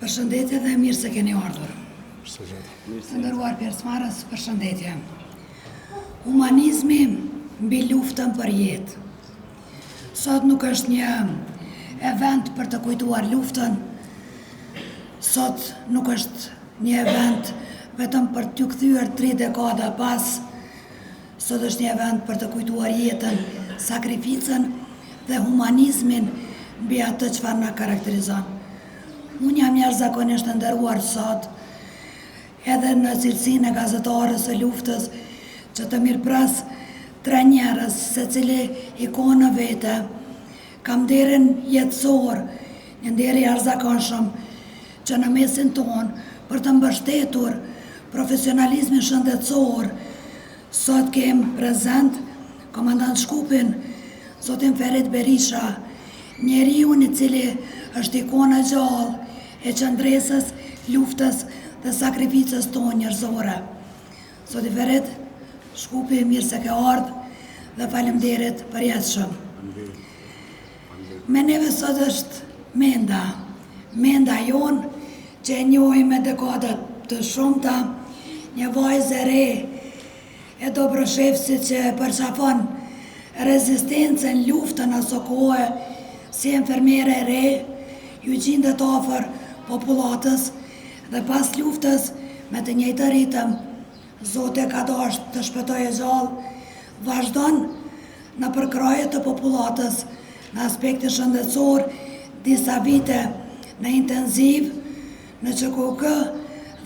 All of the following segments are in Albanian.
Përshëndetje dhe mirë se keni ardhur. Të nderuar pjesëmarrës, përshëndetje. Humanizmi mbi luftën për jetë. Sot nuk është një event për të kujtuar luftën. Sot nuk është një event vetëm për t'ju kthyer 3 dekada pas. Sot është një event për të kujtuar jetën, sakrificën dhe humanizmin mbi atë çfarë na karakterizon. Unë jam jashtëzakonisht e nderuar sot, edhe në cilësinë e gazetarës së luftës, që të mirëpras 3 njerëz, secili ikonë vete, kam nderin jetësor, një nder i jashtëzakonshëm, që në mesin tonë për të mbështetur profesionalizmin shëndetësor, sot kem prezent komandant Shkupin, zotin Ferit Berisha, njeriu i cili është ikona gjallë e qëndresës, luftës dhe sakrificës tonë njerëzore. Zoti Ferit Shkupi, mirë se ke ardhur dhe faleminderit për jetëshëm. Me neve sot është menda jonë që e njohim me dekadat të shumta, një vajzë e re e Dobroshevsit që përqafon rezistencën, luftën aso kohë, si infermiere e re, ju gjendet afër popullatës dhe pas luftës me të njëjtë ritëm, Zoti ka dashur të shpëtojë gjallë, vazhdon në përkraje të popullatës në aspektin shëndetësor, disa vite në intenziv në QKK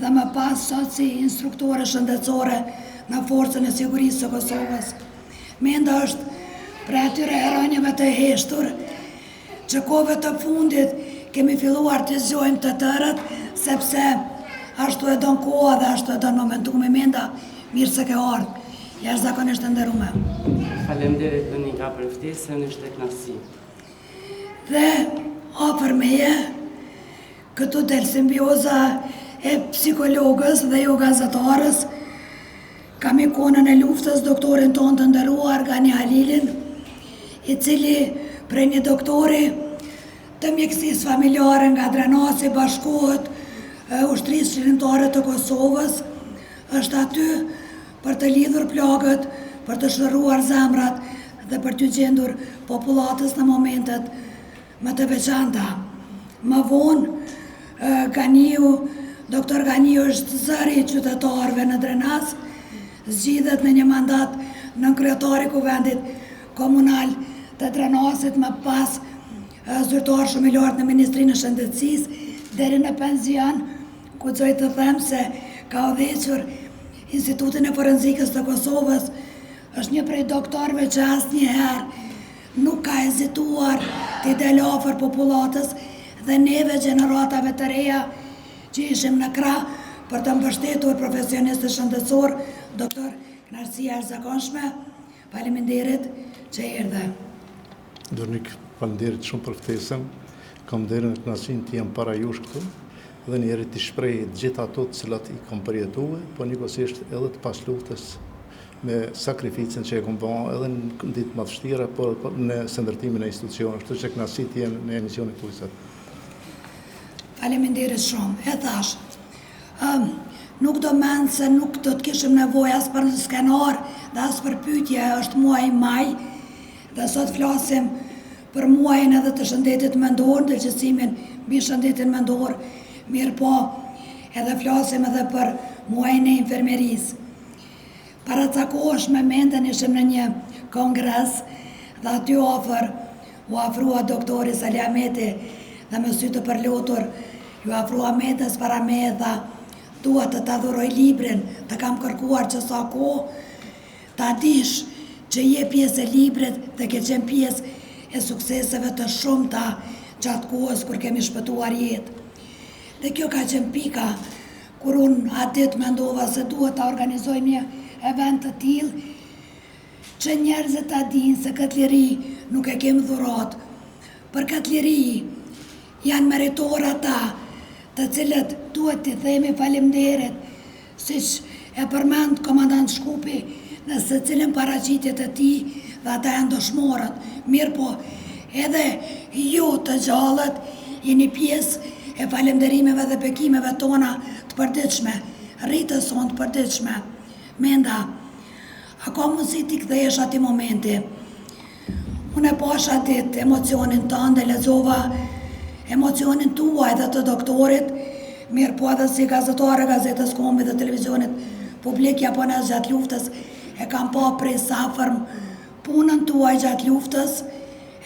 dhe më pas sot si instruktore shëndetësore në forcën e sigurisë së Kosovës. Menda është për atyre heronjëve të heshtur që kohëve të fundit kemi filluar të zgjojmë të tërët, sepse ashtu e don koha dhe ashtu e don momentumi. Menda, mirë se ke ardhur. Jashtëzakonisht e nderuar. Faleminderit Donika për ftesën, është kënaqësi. Dhe afër meje këtu del simbioza e psikologës dhe jo gazetarës. Kam ikonën e luftës, doktorin tonë të nderuar Gani Halilin, i cili prej një doktori të mjekësisë familjare nga Drenasi, bashkohet ushtrisë qendrore të Kosovës, është aty për të lidhur plagët, për të shëruar zemrat dhe për të gjendur popullatës në momentet më të veçanta. Më vonë, doktor Ganiu është zëri i qytetarëve në Drenas, zgjidhet në një mandat në kryetari kuvendit komunal të Drenasit, më pas zyrtar shumë i lartë në Ministrinë e Shëndetësisë, deri në penzion, ku xoj të them se ka udhëhequr Institutin e Forenzikës të Kosovës, është një prej doktorëve që asnjëherë nuk ka hezituar të del afër popullatës dhe neve gjeneratave të reja që ishim në krah për të mbështetur profesionistë shëndetësor. Doktor, kënaqësi e jashtëzakonshme, faleminderit që erdhe. Donik, faleminderit shumë për ftesën. Kam nderin e kënaqësinë të jem para jush këtu dhe njerëzit të shpreh të gjitha ato të cilat i kam përjetuar, po njëkohësisht edhe të pas luftës me sakrificën që e kam bërë edhe në ditë më të vështira, po në ndërtimin e institucionit, kështu që kënaqësi të jem në emisionin tuaj sot. Faleminderit shumë. E thash, nuk do mend se nuk do të kishim nevojë as për skenar dhe as për pyetje, është muaji maj dhe sot flasim për muajin edhe të shëndetit mendor, dhe qësimin mbi shëndetin mendor, mirë po edhe flasim edhe për muajin e infermerisë. Paracakohesh me mendën ishim në një kongres dhe aty afër u afrua doktori Sali Ahmeti dhe me sy të përlotur ju afrua Ahmetes para me e tha, dua të ta dhuroj librin, të kam kërkuar që sa kohë ta dish që je pjesë e librit dhe ke qenë pjesë e sukseseve të shumta gjatë kohës kur kemi shpëtuar jetë. Dhe kjo ka qenë pika kur unë atë ditë mendova se duhet ta organizoj një event të tillë që njerëzit ta dinë se këtë liri nuk e kemi dhurat. Për këtë liri janë meritor ata të cilët duhet t'i themi faleminderit, siç e përmend komandant Shkupi në secilin paraqitjet e tij dhe ata janë dëshmorët. Mirë po, edhe ju të gjallët jeni pjesë e falenderimeve dhe bekimeve tona të përditshme, rritës sonë të përditshme. Menda, a ka mundësi t'i kthehesh ati momenti? Unë e pasha ditë emocionin tënde, lexova emocionin tuaj dhe të doktorit, mirë po edhe si gazetare, gazetës Kombi dhe televizionit publik japonez gjatë luftës, e kam pa prej safërm punën tuaj gjatë luftës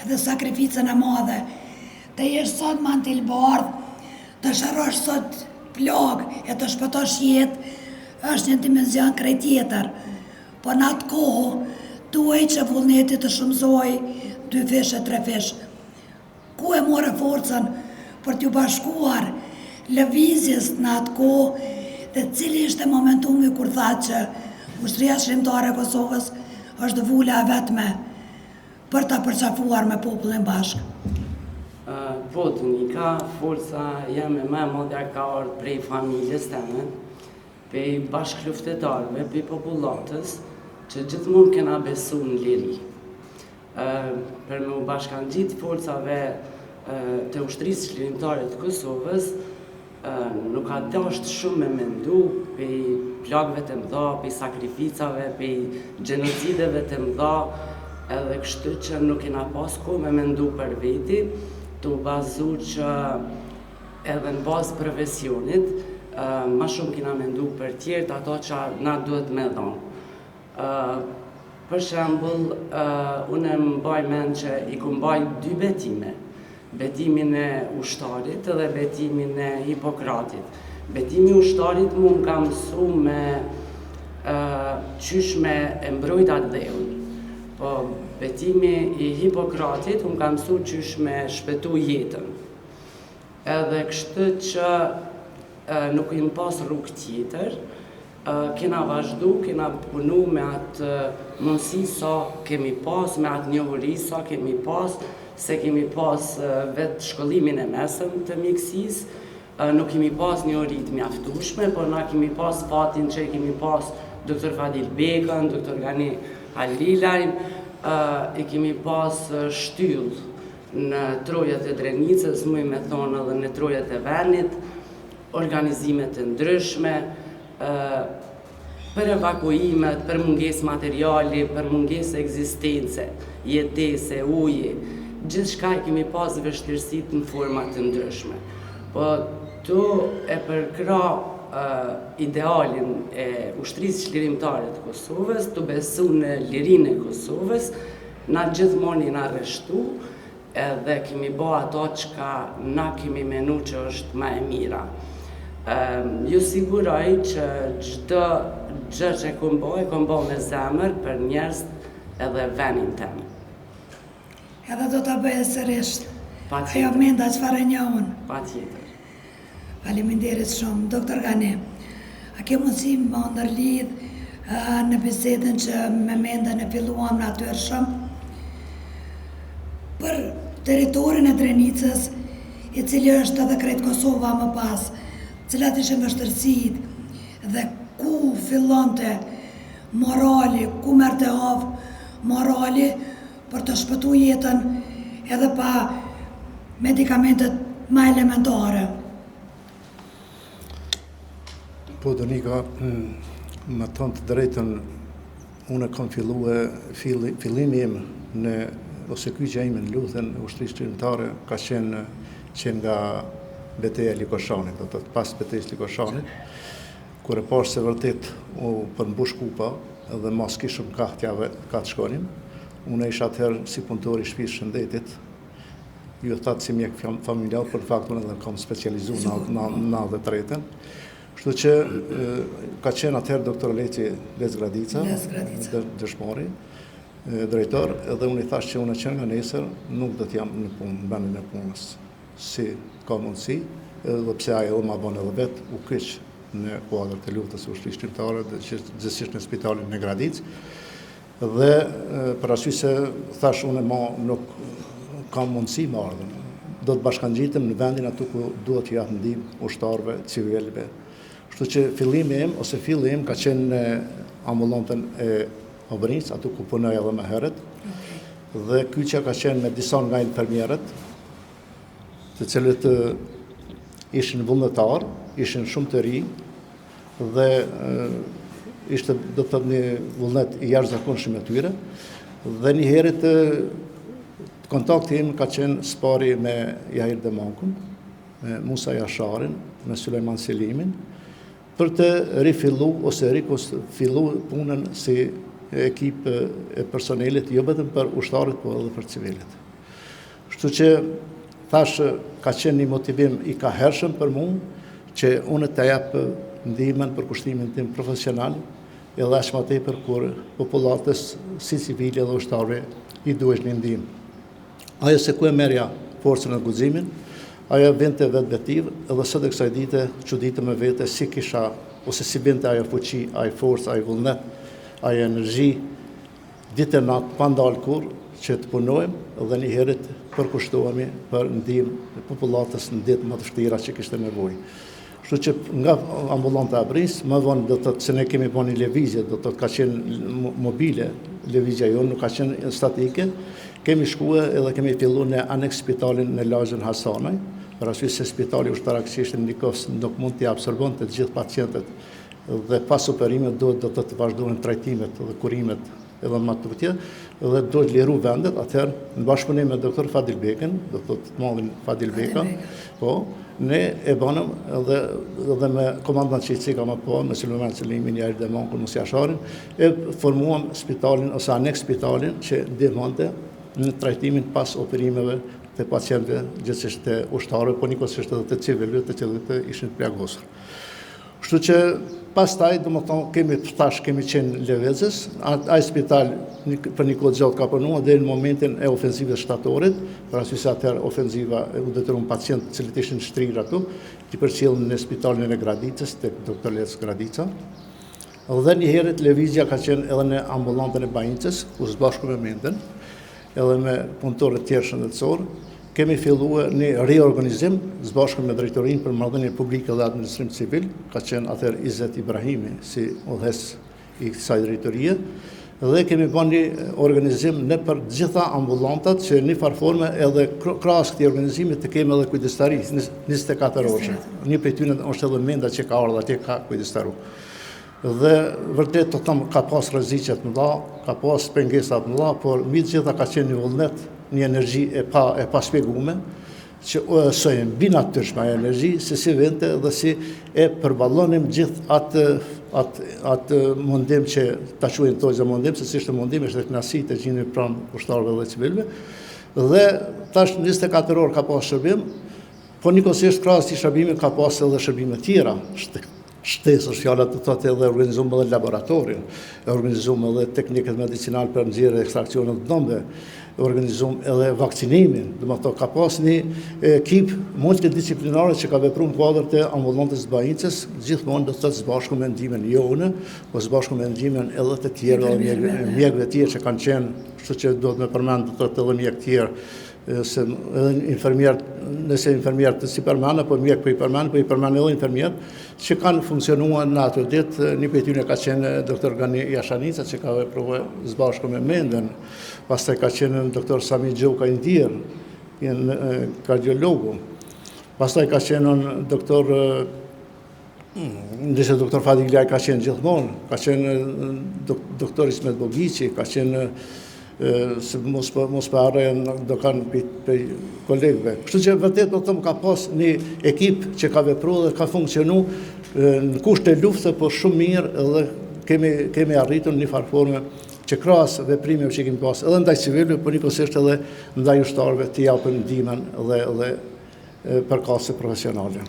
edhe sakrificën e madhe. Të jesh sot mantil bardh, të shërosh sot plagë e të shpëtosh jetë, është një dimenzion krejt tjetër. Po në atë kohë, tuaj që vullneti të shumëzoj 2 fish e 3 fish. Ku e more forcën për t'ju bashkuar lëvizjes në atë kohë dhe cili ishte momentumi kur thatë që Ushtria Shqiptare e Kosovës është vula e vetme për ta përqafuar me popullin bashkë? Po, Donika, forca jeme me modja ka ardhë prej familjes teme, prej bashkëluftetarëve, prej popullatës, që gjithmonë kena besu në liri. Për me u bashkangjit forcave të Ushtrisë Shqiptare të Kosovës, nuk ka dasht shumë me mendu pej plagëve të mëdha, pej sakrificave, pej gjenocideve të mëdha, edhe kështu që nuk kena pas kohë me mendu për veti, të bazu që edhe në bazë profesionit, ma shumë kena mendu për tjertë ato që na duhet me dhonë. Për shembull, unë më baj mend që i ku mbaj 2 betime. Betimin e ushtarit dhe betimin e Hipokratit. Betimi ushtarit mu më ka mësu me qysh me e mbrojt atë dheun. Po betimi i Hipokratit më ka mësu qysh me shpëtu jetën. Edhe kështu që nuk im pas rrugë tjetër, kena vazhdu, kena punu me atë mundësi sa kemi pas, me atë njohuri sa kemi pas, se kemi pas vetë shkollimin e mesëm të mjekësisë, nuk kemi pas njohuri të mjaftueshme, por na kemi pas fatin që kemi pas Dr. Fadil Bekën, Dr. Gani Halilajn, i kemi pas shtyll në trojet e Drenicës, muj me thonë edhe në trojet e Venit, organizimet të ndryshme, për evakuimet, për mungesë materiali, për mungesë ekzistence, jetese, uje, gjithë shka i kemi pas vështirësit në format të ndryshme. Po, tu e përkra idealin e Ushtrisë Shqirimtare të Kosovës, tu besu në lirinë e Kosovës, na gjithmoni na rreshtu, edhe kemi bo ato që na kemi menu që është ma e mira. Ju siguroj që gjdo gjë që kom bo me zemër për njerëz edhe venin temë. Edhe do të bëjë sërisht. Pa Ajo menda çfarë një unë. Pa tjetër. Faleminderit shumë. Doktor Gani, a ke mundësi më ndërlidh në bisedën që me mendën e filluam në atyrshëm për teritorin e Drenicës, i cili është edhe krejt Kosova më pas, cilat ishin vështërsitë dhe ku fillonte morali, ku merrte havë morali për të shpëtu jetën edhe pa medikamentet ma elementare. Po, Donika, me thonë të drejtën, unë kam fillimi im në, ose kyqja ime në luftën e Ushtrisë Shqirimtare ka qenë nga beteja Likoshanit, do të pas betejës Likoshanit, kur e pash se vërtet u përmbush kupa edhe mas kishëm katë shkonim, unë isha atëherë si punëtor i shtëpisë Shëndetit, ju thatë si mjek familjar, për fakt unë edhe kam specializu në dhe tretën, kështu që ka qenë atëherë doktor Leci Lesgradica, dëshmori, drejtor, edhe unë i thash që unë qenë nga nesër, nuk do t'jam në punë, në vendin e punës, si ka mundësi, edhe pse ajo edhe ma bon edhe vetë, u kyç në kuadrë të luftës së Ushtrisë Shqirimtare, gjithësisht në spitalin në Gradicë, dhe për arsye se thash unë nuk kam mundësi më ardhën, do të bashkangjitem në vendin aty ku duhet të jap ndihmë ushtarëve, civilëve. Kështu që fillimi im ka qenë në ambulantën e Obrinës, aty ku punoj edhe më herët, dhe kyçja ka qenë me disa nga infermierët, të cilët ishin vullnetar, ishin shumë të ri dhe ishte do të thotë një vullnet i jashtëzakonshëm me tyre. Dhe një herë kontakti im ka qenë spari me Jahir Demankun, me Musa Jasharin, me Sulejman Selimin, për të rifillu ose rifillu punën si ekip e personelit, jo vetëm për ushtarët, po edhe për civilit. Kështu që thash ka qenë një motivim i ka hershëm për mua që unë të jap ndihmën për kushtimin tim profesional, edhe aq më tepër kur popullatës si civile dhe ushtarëve i duhesh një ndihmë. Ajo se ku e merja forcën e guximin, ajo vente vetvetiv, edhe sot e kësaj dite çuditë me vete si kisha ose si vente ajo fuqi, ajo forcë, ajo vullnet, ajo energji ditë e natë pa ndalë kur që të punojmë dhe një herët përkushtohemi për ndihmë popullatës në ditë më të vështira që kishte nevojë. Kështu që nga ambulanta e Abris, më vonë do të thotë se ne kemi bën një lëvizje, do të thotë ka qenë mobile, lëvizja jonë nuk ka qenë statike. Kemi shkuar edhe kemi filluar në aneks spitalin në lagjen Hasanaj, për arsye se spitali ushtarak që ishte në Nikos nuk mund të absorbonte të gjithë pacientët dhe pas operimit duhet do të vazhdohen trajtimet dhe kurimet edhe më të tjera, dhe do të liru vendet, atëherë në bashkëpunim me doktor Fadil Bekën, do të madhin Fadil Beka, po, ne e banëm edhe me komandant qejtësika më po, me Sulejman Selimin, Jahir Demankun, Musa Jasharin, e formuam spitalin ose aneks spitalin që ndihmonte në trajtimin pas operimeve të pacientëve, gjithsesi të ushtarëve, po njëkohësisht edhe të civilëve, të cilët ishin plagosur. Kështu që pastaj, domethënë, kemi qenë lëvizës, ai spital për një kohë gjatë ka punuar deri në momentin e ofenzivës shtatorit, për arsye se atëherë ofenziva u detyruan pacientë të cilët ishin shtrirë aty, që përcjellën në spitalin e Gradicës tek doktor Lec Gradica. Dhe një herë lëvizja ka qenë edhe në ambulantën e Bajnicës, ku së bashku me Menden, edhe me punëtorët tjerë shëndetësor, kemi filluar një reorganizim së bashku me drejtorinë për marrëdhënie publike dhe administrim civil, ka qenë atëherë Izet Ibrahimi si udhëhes i kësaj drejtorie, dhe kemi bën një organizim në për gjitha ambulantat që në farforme edhe krahas këtij organizimi të kemi edhe kujdestari 24 orë. Një prej tyre është edhe Menda që ka ardhur atje ka kujdestaru. Dhe vërtet të them ka pas rreziqe të mëdha, ka pas pengesa të mëdha, por mbi të gjitha ka qenë një vullnet, një energji e pa shpjeguar, që së e mbi natyrshme ajo energji, se si vente dhe si e përballonim gjithë atë mundim që ta quajmë tojza mundim, se si ishte mundim, ishte kënaqësi të gjendemi pranë ushtarëve dhe civilëve. Dhe tash 24 orë ka pas shërbim, po njëkohësisht krahas këtij shërbimi ka pas edhe shërbime tjera. Shtesë është fjala të thotë edhe organizuam edhe laboratorin, organizuam edhe teknikët medicinale për nxjerrje dhe ekstraksionin të dhëmbëve, organizuam edhe vakcinimin, domethënë ka pas një ekip multidisciplinare që ka vepruar në kuadër të ambulantës së Bajnicës, gjithmonë do të thotë së bashku me ndihmën jonë, po së bashku me ndihmën edhe të tjerë mjekëve të tjerë që kanë qenë, kështu që duhet me përmend do të thotë edhe mjek të tjerë, se edhe infermierët, nëse infermierët si përmend apo mjek po i përmend edhe infermierët që kanë funksionuar në atë ditë. Një prej tyre ka qenë doktor Gani Jashanica që ka vepruar së bashku me Menden, pastaj ka qenë doktor Sami Gjoka Indir, kardiologu, pastaj ka qenë doktor ndërsa doktor Fadil Laj ka qenë gjithmonë, ka qenë doktor Ismet Bogici, ka qenë se mos për arrejën do kanë për kolegëve. Kështu që vërtet do të thëmë ka pas një ekip që ka vepru dhe ka funksionu në kusht e luftë, por shumë mirë edhe kemi arritur një farforme që krahas veprimeve që kemi pas edhe ndaj civilëve, por njëkohësisht edhe ndaj ushtarëve të japin ndihmën dhe përkatëse profesionale.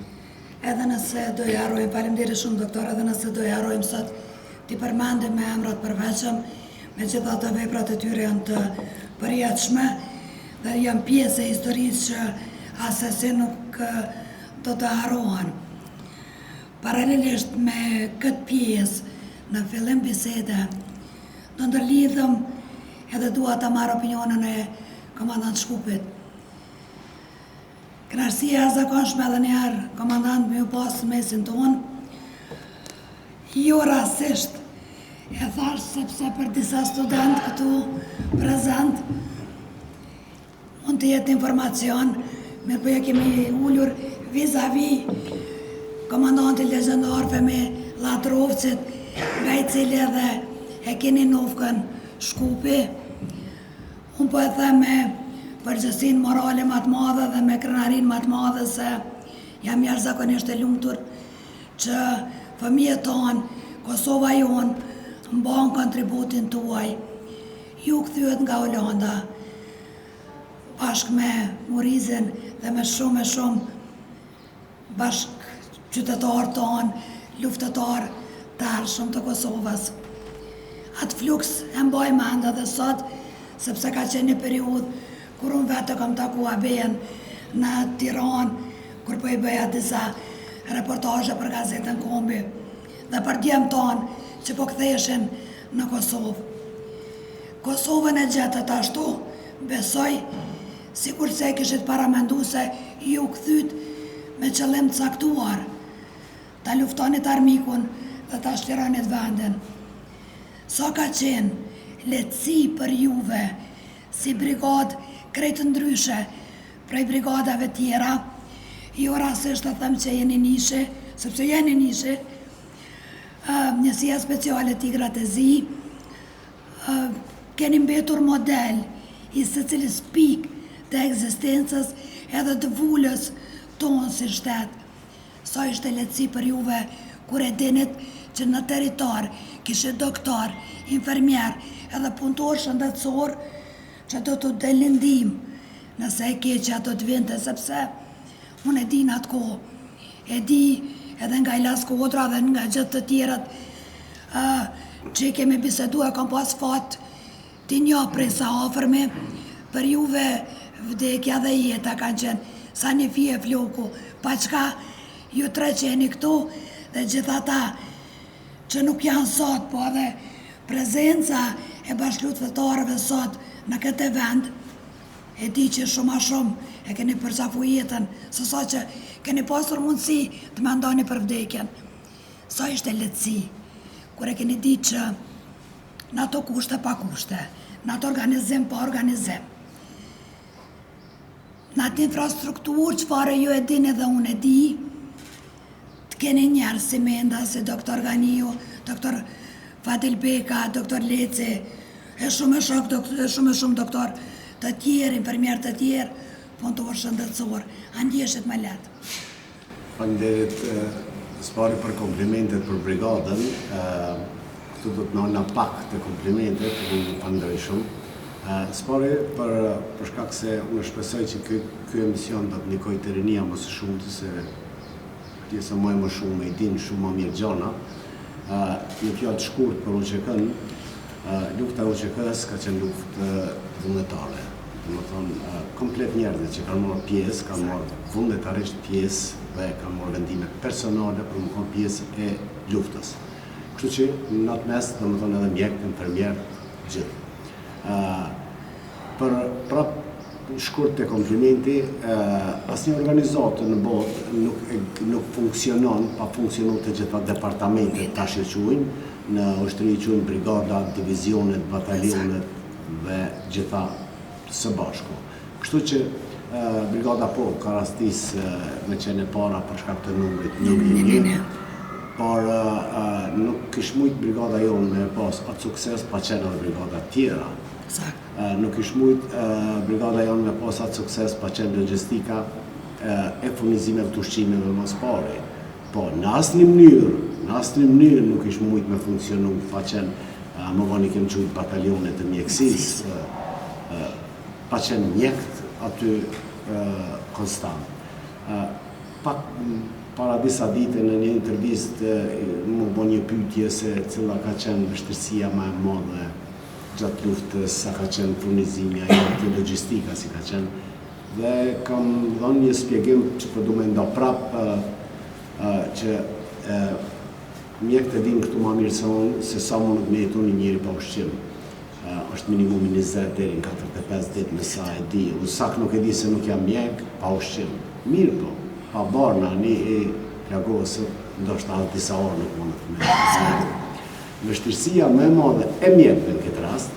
Edhe nëse do i harrojmë, faleminderit shumë doktor, edhe nëse do i harrojmë sot t'i përmendim me emrat përveçëm, me gjitha të veprat e tyre janë të përjetshme dhe janë pjesë e historisë që asesi nuk do të harrohen. Paralelisht me këtë pjesë, në fillim bisede, do ndërlidhëm edhe dua ta marr opinionin e komandant Shkupit. Kënaqësia e zakonshme edhe një herë komandant me u pas mesin tonë, jo rastisht e thash sepse për disa student këtu prezent mund të jetë informacion, mirë po ja kemi ullur vis-a-vis komandanti legjendar Femir Latrovcit, nga i cili edhe e keni nofkën Shkupi. Unë po e them me përgjegjësinë morale më të madhe dhe me krenarinë më të madhe se jam jashtëzakonisht e lumtur që fëmijët tonë, Kosova jonë, mban kontributin tuaj. Ju kthyehet nga Olanda bashkë me Murizin dhe me shumë bashkë qytetarë tonë, luftetarë të hershëm të Kosovës. Atë fluks e mbaj mend edhe sot, sepse ka qenë një periudhë kur unë vetë kam taku Aben në Tiranë, kur po i bëja disa reportazhe për gazetën Kombi dhe për djemë tonë që po ktheshin në Kosovë. Kosovën e gjetët ashtu, besoj, sikur se e kishit paramendu se ju kthyt me qëllim të caktuar, ta luftonit armikun dhe ta shtironit vendin. Sa ka qenë lehtësi për juve si brigadë krejtë ndryshe prej brigadave tjera, jo rasisht të them që jeni nishe, sepse jeni nishe, njësia speciale Tigrat e Zi, keni mbetur model i secilis pikë të ekzistencës edhe të vullës tonë si shtetë. Sa ishte lehtësi për juve kur e dinit që në territor kishte doktor, infermier edhe punëtor shëndetësor që do të delin ndihmë nëse e keqja do të vinte, sepse unë e di në atë kohë, e di edhe nga Ilas Kodra dhe nga gjithë të tjerët që i kemi bisedu e kam pas fat ti një prej sa afërmi, për juve vdekja dhe jeta kanë qenë sa një fije floku, pa qka ju tre që jeni këtu dhe gjitha ta që nuk janë sot, po edhe prezenca e bashkëluftëtarëve sot në këtë vend, e di që shumë a shumë e keni përqafu jetën, sësa që keni pasur mundësi të mendoni për vdekjen. Sa ishte lehtësi, kur e keni di që në ato kushte pa kushte, në ato organizim pa organizim, në atë infrastrukturë që fare ju e dini dhe unë e di, të keni njerë si Menda, si doktor Ganiu, doktor Fadil Beka, doktor Leci, e shumë doktor të tjerë, infermier të tjerë, punëtor shëndetësor, andjeshit me letë. Faleminderit s'pari për komplimentet për brigadën, këtu do të nëna pak të komplimentet, unë falenderoj shumë. S'pari për shkak se unë shpresoj që ky emision do të ndikojë të rinia më së shumti, se pjesa më shumë e din shumë më mirë gjona. Një fjalë të shkurt për UÇK-n, lufta e UÇK-s ka qenë luftë vullnetare. Do të thonë, komplet njerëzit që kanë marrë pjesë, kanë marrë vullnetarisht pjesë dhe kanë marrë vendime personale për më konë pjesë e luftës. Kështu që në atë mes, do të thonë edhe mjek, infermier, gjithë. Për prap shkurt të komplimenti, asnjë organizatë në botë nuk funksionon pa funksionu të gjitha departamentet ta shqyrquin, në ushtri quajnë brigada, divizionet, batalionet dhe gjitha së bashku. Kështu që brigada po ka rastis me qenë para për shkak të numrit 111, por nuk kish mujt brigada jonë me pas atë sukses pa qenë edhe brigada tjera. Nuk ish mujt brigada jonë me pas atë sukses pa qenë logjistika e furnizimeve të ushqimeve mos pari. Po, në asnjë mënyrë nuk ish mujt me funksionu pa qenë më vonë kemë qujt batalionet të mjekësisë, pa qenë mjekt aty konstant. Pak para disa dite në një intervistë më bo një pyetje se cila ka qenë vështirësia më e madhe gjatë luftës, sa ka qenë furnizimja, të logjistika si ka qenë. Dhe kam dhënë një shpjegim që po du me nda prap që mjekët e din këtu ma mirë se unë se sa mundet me jetu një njëri pa ushqim. Është minimumi 20 deri në 45 ditë me sa e di. Unë sak nuk e di se nuk jam mjek pa ushqim. Mirë po, pa barna, një e plagosë, ndoshta edhe disa orë nuk mundet me. Vështirësia më e madhe e mjekëve në këtë rast,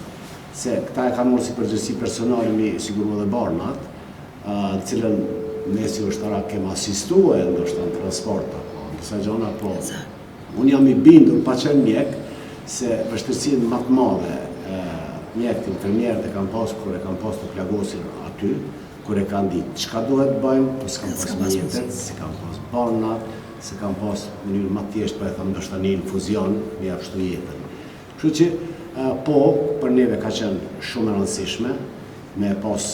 se këta e kanë marrë si përgjegjësi personale me siguru dhe barnat, cilën ne si ushtarak kem asistuar ndoshta në transport apo disa gjëra, po unë jam i bindur pa qenë mjek se vështirësinë më të madhe mjekët infermierët e kanë pas kur e kanë pas të plagosin aty, kur e kanë ditë çka duhet bëjmë, po s'kan pas mjetët, s'kan pas banat, s'kan pas mënyrë më thjeshtë për e thëmë ndoshta një infuzion me japshtu jetën. Kështu që po, për neve ka qenë shumë e rëndësishme me pas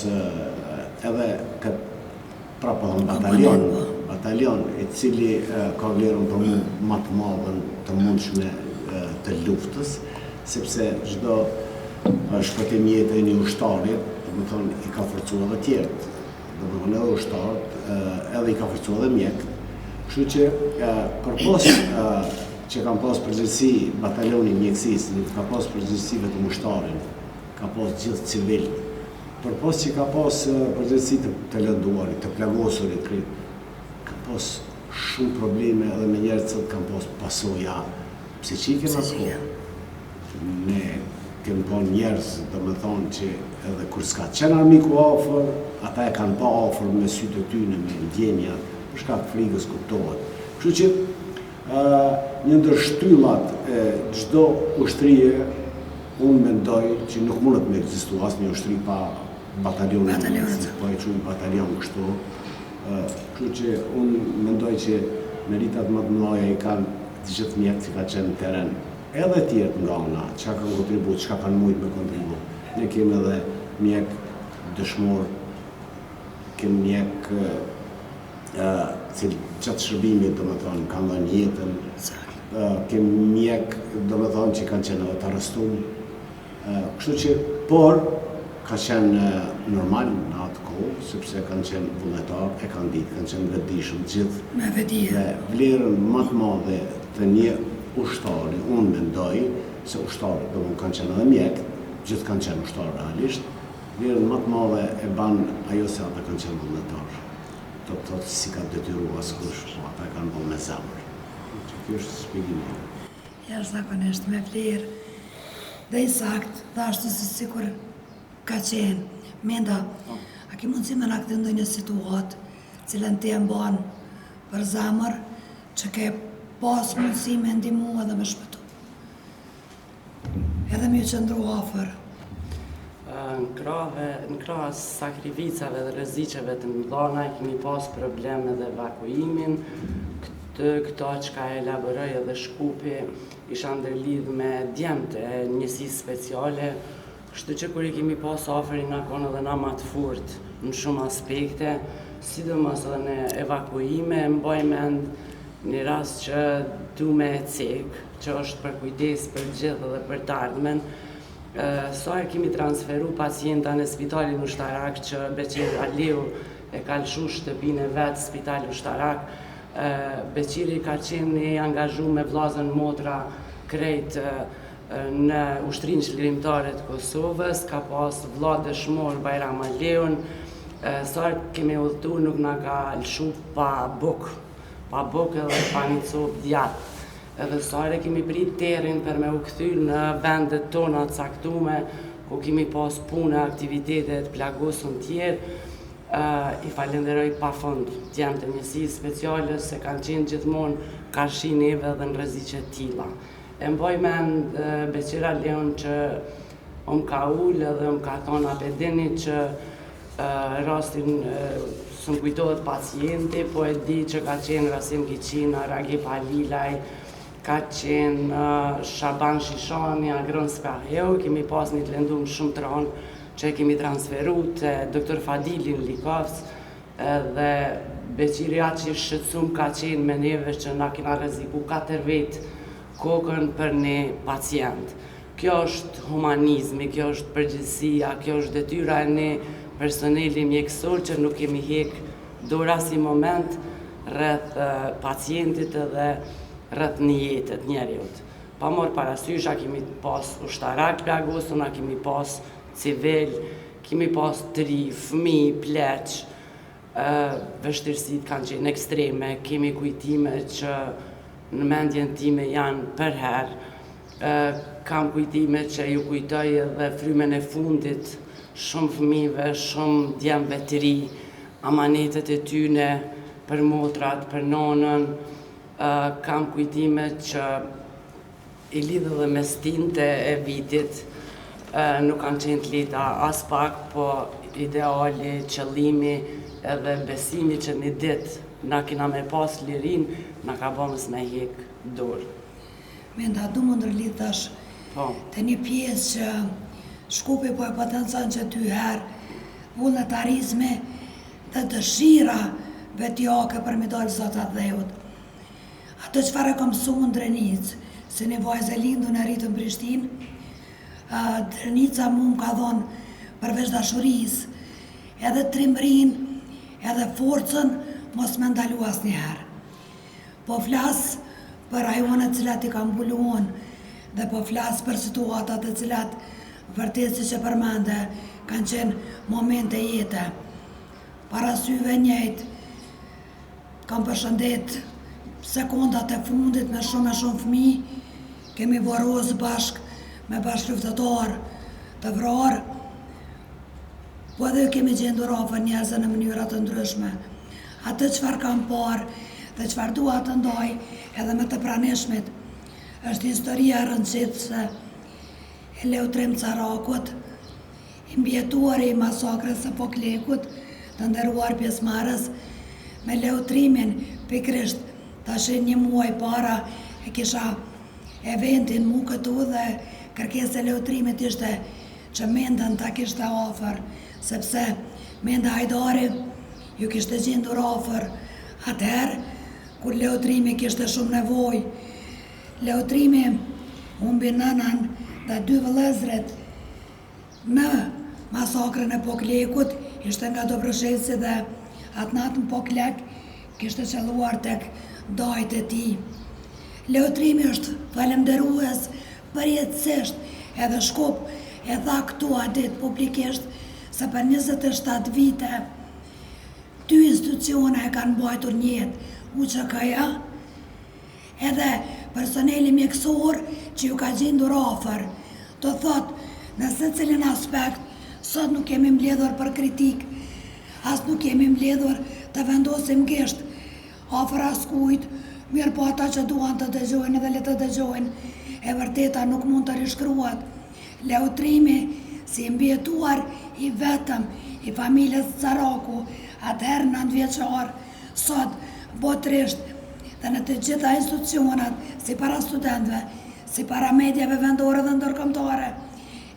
edhe këtë prapë batalion i cili ka vlerën për mu më të madhen të mundshme të luftës, sepse çdo shpëtim jetë e një ushtarit, do të thonë i ka forcuar edhe tjerët, do të thonë edhe ushtarët, edhe i ka forcuar edhe mjekët. Kështu që përpos që kanë pas përgjegjësi batalioni mjekësisë, nuk ka pas përgjegjësi vetëm ushtarin, ka pas gjithë civil, përpos që ka pas përgjegjësi të lënduarit, të plagosurit, ka pas shumë probleme edhe me njerëz që kanë pas pasoja psiqike apo. Ne kemi pa njerëz, do me thonë që edhe kur s'ka qenë armiku afër, ata e kanë pa afër me sytë e tyne, me ndjenja, për shkak të frikës kuptohet. Kështu që një ndër shtyllat e çdo ushtrie, unë mendoj që nuk mundet me ekzistu asnjë ushtri pa batalionin, po e quajmë batalion kështu. Kështu që unë mendoj që meritat më të mëdha i kanë të gjithë mjekët që ka qenë në teren. Edhe tjertë nga ona, që kanë kontribut, që kanë mujtë me kontribut. Ne kemi edhe mjek dëshmor, kemi mjek qatë shërbimit, do me thonë, kanë dhënë jetën, kemi mjek, do me thonë, që kanë qenë edhe të arrestum. Kështu që, por, ka qenë normal në atë kohë, sepse kanë qenë vullnetar, e kanë ditë, kanë qenë vetëdijshëm gjithë. Me vetëdije. Dhe vlerën më të madhe të një ushtari, unë mendoj se ushtarët, do më kanë qenë edhe mjekët, gjithë kanë qenë ushtarë realisht, vlerën më të madhe e banë ajo se ata kanë qenë vullnetarë. Do të thotë si ka detyru askush, po ata kanë bërë me zemër. Që kjo është shpjegimi. Jashtëzakonisht me vlerë dhe i sakt, dhe ashtu si sikur ka qenë. Menda, a ki mundësi me në këtë ndonjë situatë, cilën ti e mbanë për zemër, që ke pas mundësi me ndihmu edhe me shpëtu. Edhe me qëndru afër. Në krahas sakrifizave dhe rreziqeve të mëdha kemi pas probleme dhe evakuimin. Këto që ka elaboroj edhe Shkupi isha ndërlidh me djemët e njësisë speciale, kështu që kur i kemi pas afër i na konë edhe na ma të furt në shumë aspekte, sidomos edhe në evakuime, mbaj mend një rast që du me e cek, që është për kujdes për gjithë dhe për të ardhmen. Sa e kemi transferu pacienta në spitalin ushtarak që Beqiri Aliu e ka lëshu shtëpinë e vetë spitali ushtarak, Beqiri ka qenë i angazhu me vllazën motra krejt në Ushtrinë Qëllërimtare të Kosovës, ka pas vlla dëshmor Bajram Aliun, sa kemi udhëtu nuk na ka lëshu pa buk edhe pa një copë djatë. Edhe sare kemi prit terin për me u kthy në vendet tona të caktume, ku kemi pas punë, aktivitetet, plagosën tjerë. I falenderoj pa fund djemët e njësisë speciale se kanë qenë gjithmonë karshi neve dhe në rreziqe tilla. E mbaj mend Beqir Aliun që ka ullë dhe ka thonë apedeni që rastin së më kujtohet pacienti, po e di që ka qenë Rasim Kiqina, Ragip Halilaj, ka qenë Shaban Shishani, Agron Spaheu, kemi pas një të lëndum shumë të ronë që kemi transferu të Dr. Fadilin Likovës dhe Beqiri që shqetësum ka qenë me neve që na kina rreziku 4 vetë kokën për një pacient. Kjo është humanizmi, kjo është përgjegjësia, kjo është detyra e një personeli mjekësor që nuk kemi hek dora si moment rreth pacientit dhe rreth një jetët njeriut. Pa morë parasysh, a kemi pas ushtarak plagosur, a kemi pas civil, kemi pas tri, fëmi, pleq, vështirësit kanë qenë ekstreme, kemi kujtime që në mendjen time janë përherë, kam kujtime që ju kujtoj edhe frymen e fundit, shumë fëmive, shumë djemve të ri, amanetet e tyne, për motrat, për nonën, kam kujtime që i lidhë dhe me stinte e vitit, nuk kanë qenë të leta as pak, po ideali, qëllimi edhe besimi që një ditë na kina me pas lirin, na ka bëmës me hek dorë. Menda, du më ndërlidhash të një pjesë që Shkupi po e potencon që 2 herë vullnetarizme dhe dëshira vetjake për me dalë zotat dheut. Ato çfarë kam mësu në Drenicë, se një vajzë e lindu në rritë në Prishtinë, Drenica mu më ka dhonë përveç dashurisë, edhe trimrin, edhe forcën, mos me ndalu asnjëherë. Po flasë për rajonet cilat i kam mbuluon, dhe po flasë për situatat e cilat vërtet si që përmende, kanë qenë momente jete. Para syve njëjtë, kam përshëndet sekundat e fundit me shumë fëmijë, kemi varrosë bashk me bashkëluftëtar të vrarë, po edhe kemi gjendur afër njerëzve në mënyra të ndryshme. Atë çfarë kam parë dhe çfarë dua të ndaj edhe me të pranishmit, është historia e rëndësishme e Leutrim Carakut, i mbjetuari i masakrës së Poklekut, të nderuar pjesëmarrës me Leutrimin, pikërisht tash 1 muaj para e kisha eventin mu këtu dhe kërkesa e Leutrimit ishte që Mendën ta kishte afër, sepse Menda Hajdari ju kishte gjendur afër atëherë kur Leutrimi kishte shumë nevojë. Leutrimi humbi nënën dhe 2 vëllezërit në masakrën e Poklekut, ishte nga Dobroshesi dhe atë natë në Poklek kishte qelluar tek dajt e tij. Leutrimi është falemderues përjetësisht, edhe Shkup e tha këtu a ditë publikisht se për 27 vite 2 institucione e kanë mbajtur në jetë, UÇK-ja edhe personeli mjekësor që ju ka gjendur afër. Do thot, në secilin aspekt, sot nuk kemi mbledhur për kritik, as nuk kemi mbledhur të vendosim gisht afër askujt, mirë po ata që duan të dëgjojnë dhe le të dëgjojnë, e vërteta nuk mund të rishkruat. Leutrimi, si mbjetuar i vetëm i familjes Caraku, atëherë 9 vjeçar, sot botërisht dhe në të gjitha institucionat, si para studentëve, si para medjave vendore dhe ndërkombëtare,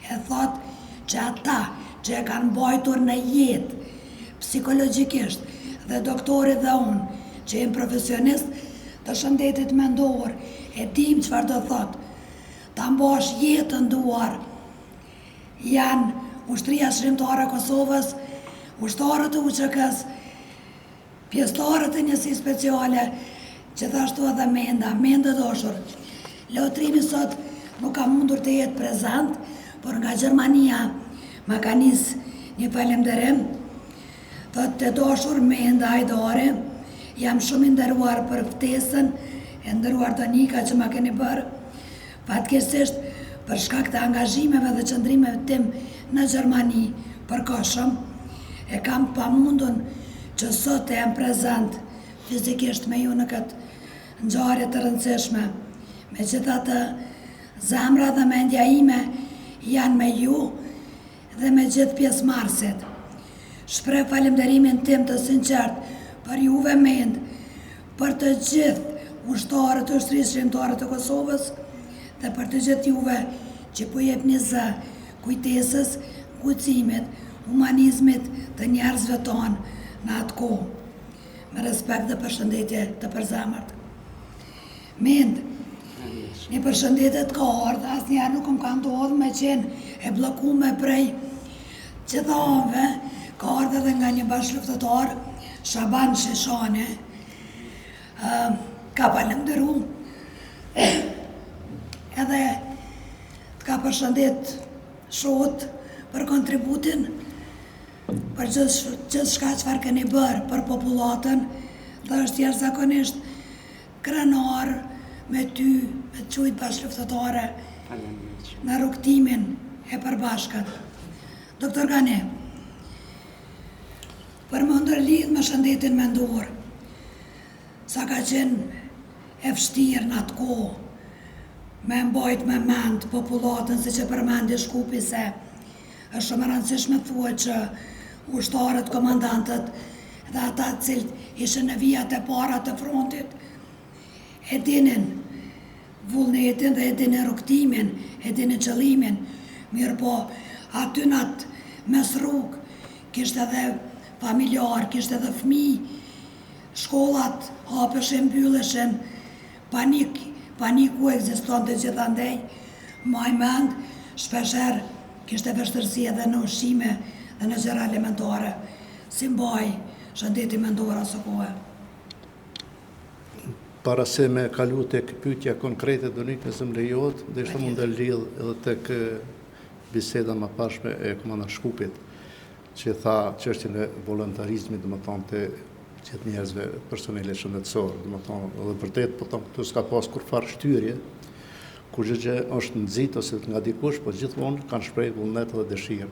e thot që ata që e kanë mbajtur në jetë psikologjikisht dhe doktorit dhe unë, që jem profesionist të shëndetit mendor, e dim çfarë do thot, ta mbash jetën duar, janë Ushtria Shërimtare e Kosovës, ushtarët e UÇK-s, pjesëtarët e njësisë speciale, gjithashtu edhe Menda dashur. Leutrimi sot nuk ka mundur të jetë prezent, por nga Gjermania ma ka nis një falemnderim. Thot të dashur Menda Hajdari, jam shumë i nderuar për ftesën e nderuar Donika që ma keni bërë. Fatkeqësisht për shkak të angazhimeve dhe qëndrimeve tim në Gjermani përkohshëm, e kam pamundun që sot e jam prezent fizikisht me ju në këtë ngjarje të rëndësishme. Megjithatë, zemra dhe mendja ime janë me ju dhe me gjithë pjesëmarrësit. Shpreh falënderimin tim të sinqert për juve Mend, për të gjithë ushtarët e Ushtrisë Shërimtare të Kosovës dhe për të gjithë juve që po jepni zë kujtesës, guximit, humanizmit të njerëzve tonë në atë kohë, me respekt dhe përshëndetje të përzemërt. Mend, një përshëndetje të ka ardhur, asnjëherë nuk më ka ndodhur me qenë e bllokuar prej gjitha anëve, ka ardhur edhe nga një bashkëluftëtar, Shaban Sheshane, ka falënderu, edhe të ka përshëndet shoqët për kontributin, për gjithë shka çfarë keni bërë për popullatën, dhe është jashtëzakonisht krenar me ty, me të qujtë bashkëluftëtare në rrugtimin e përbashkët. Doktor Gani, për më ndërlidh me shëndetin mendor. Sa ka qenë e vështirë në atë kohë, me mbajt me mend popullatën, si që përmendi Shkupi se është shumë e rëndësishme thua që ushtarët, komandantët dhe ata cilët ishën në vijat e para të frontit e dinin vullnetin dhe e dinin rukëtimin, e dinin qëllimin, mirë po aty në atë mes rrugë kishtë edhe familjar, kishtë edhe fëmijë, shkollat hapeshin, mbylleshin, paniku ekziston të gjithandej, maj mend, shpesher kishte vështërsi edhe në ushqime dhe në gjëra elementare, si mbaj shëndeti mendor asë kohë. Para se me kalu të pyetja konkrete Donik nëse më lejohet, dhe ishte mund të lidh edhe tek biseda më pashme e komandant Shkupit, që tha çështjen e volontarizmit, domethënë të gjithë njerëzve personele shëndetësor, domethënë edhe vërtet po them këtu s'ka pas kurfar shtyrje, kur gjë është nxit ose nga dikush, po gjithmonë kanë shprehur vullnet dhe dëshirë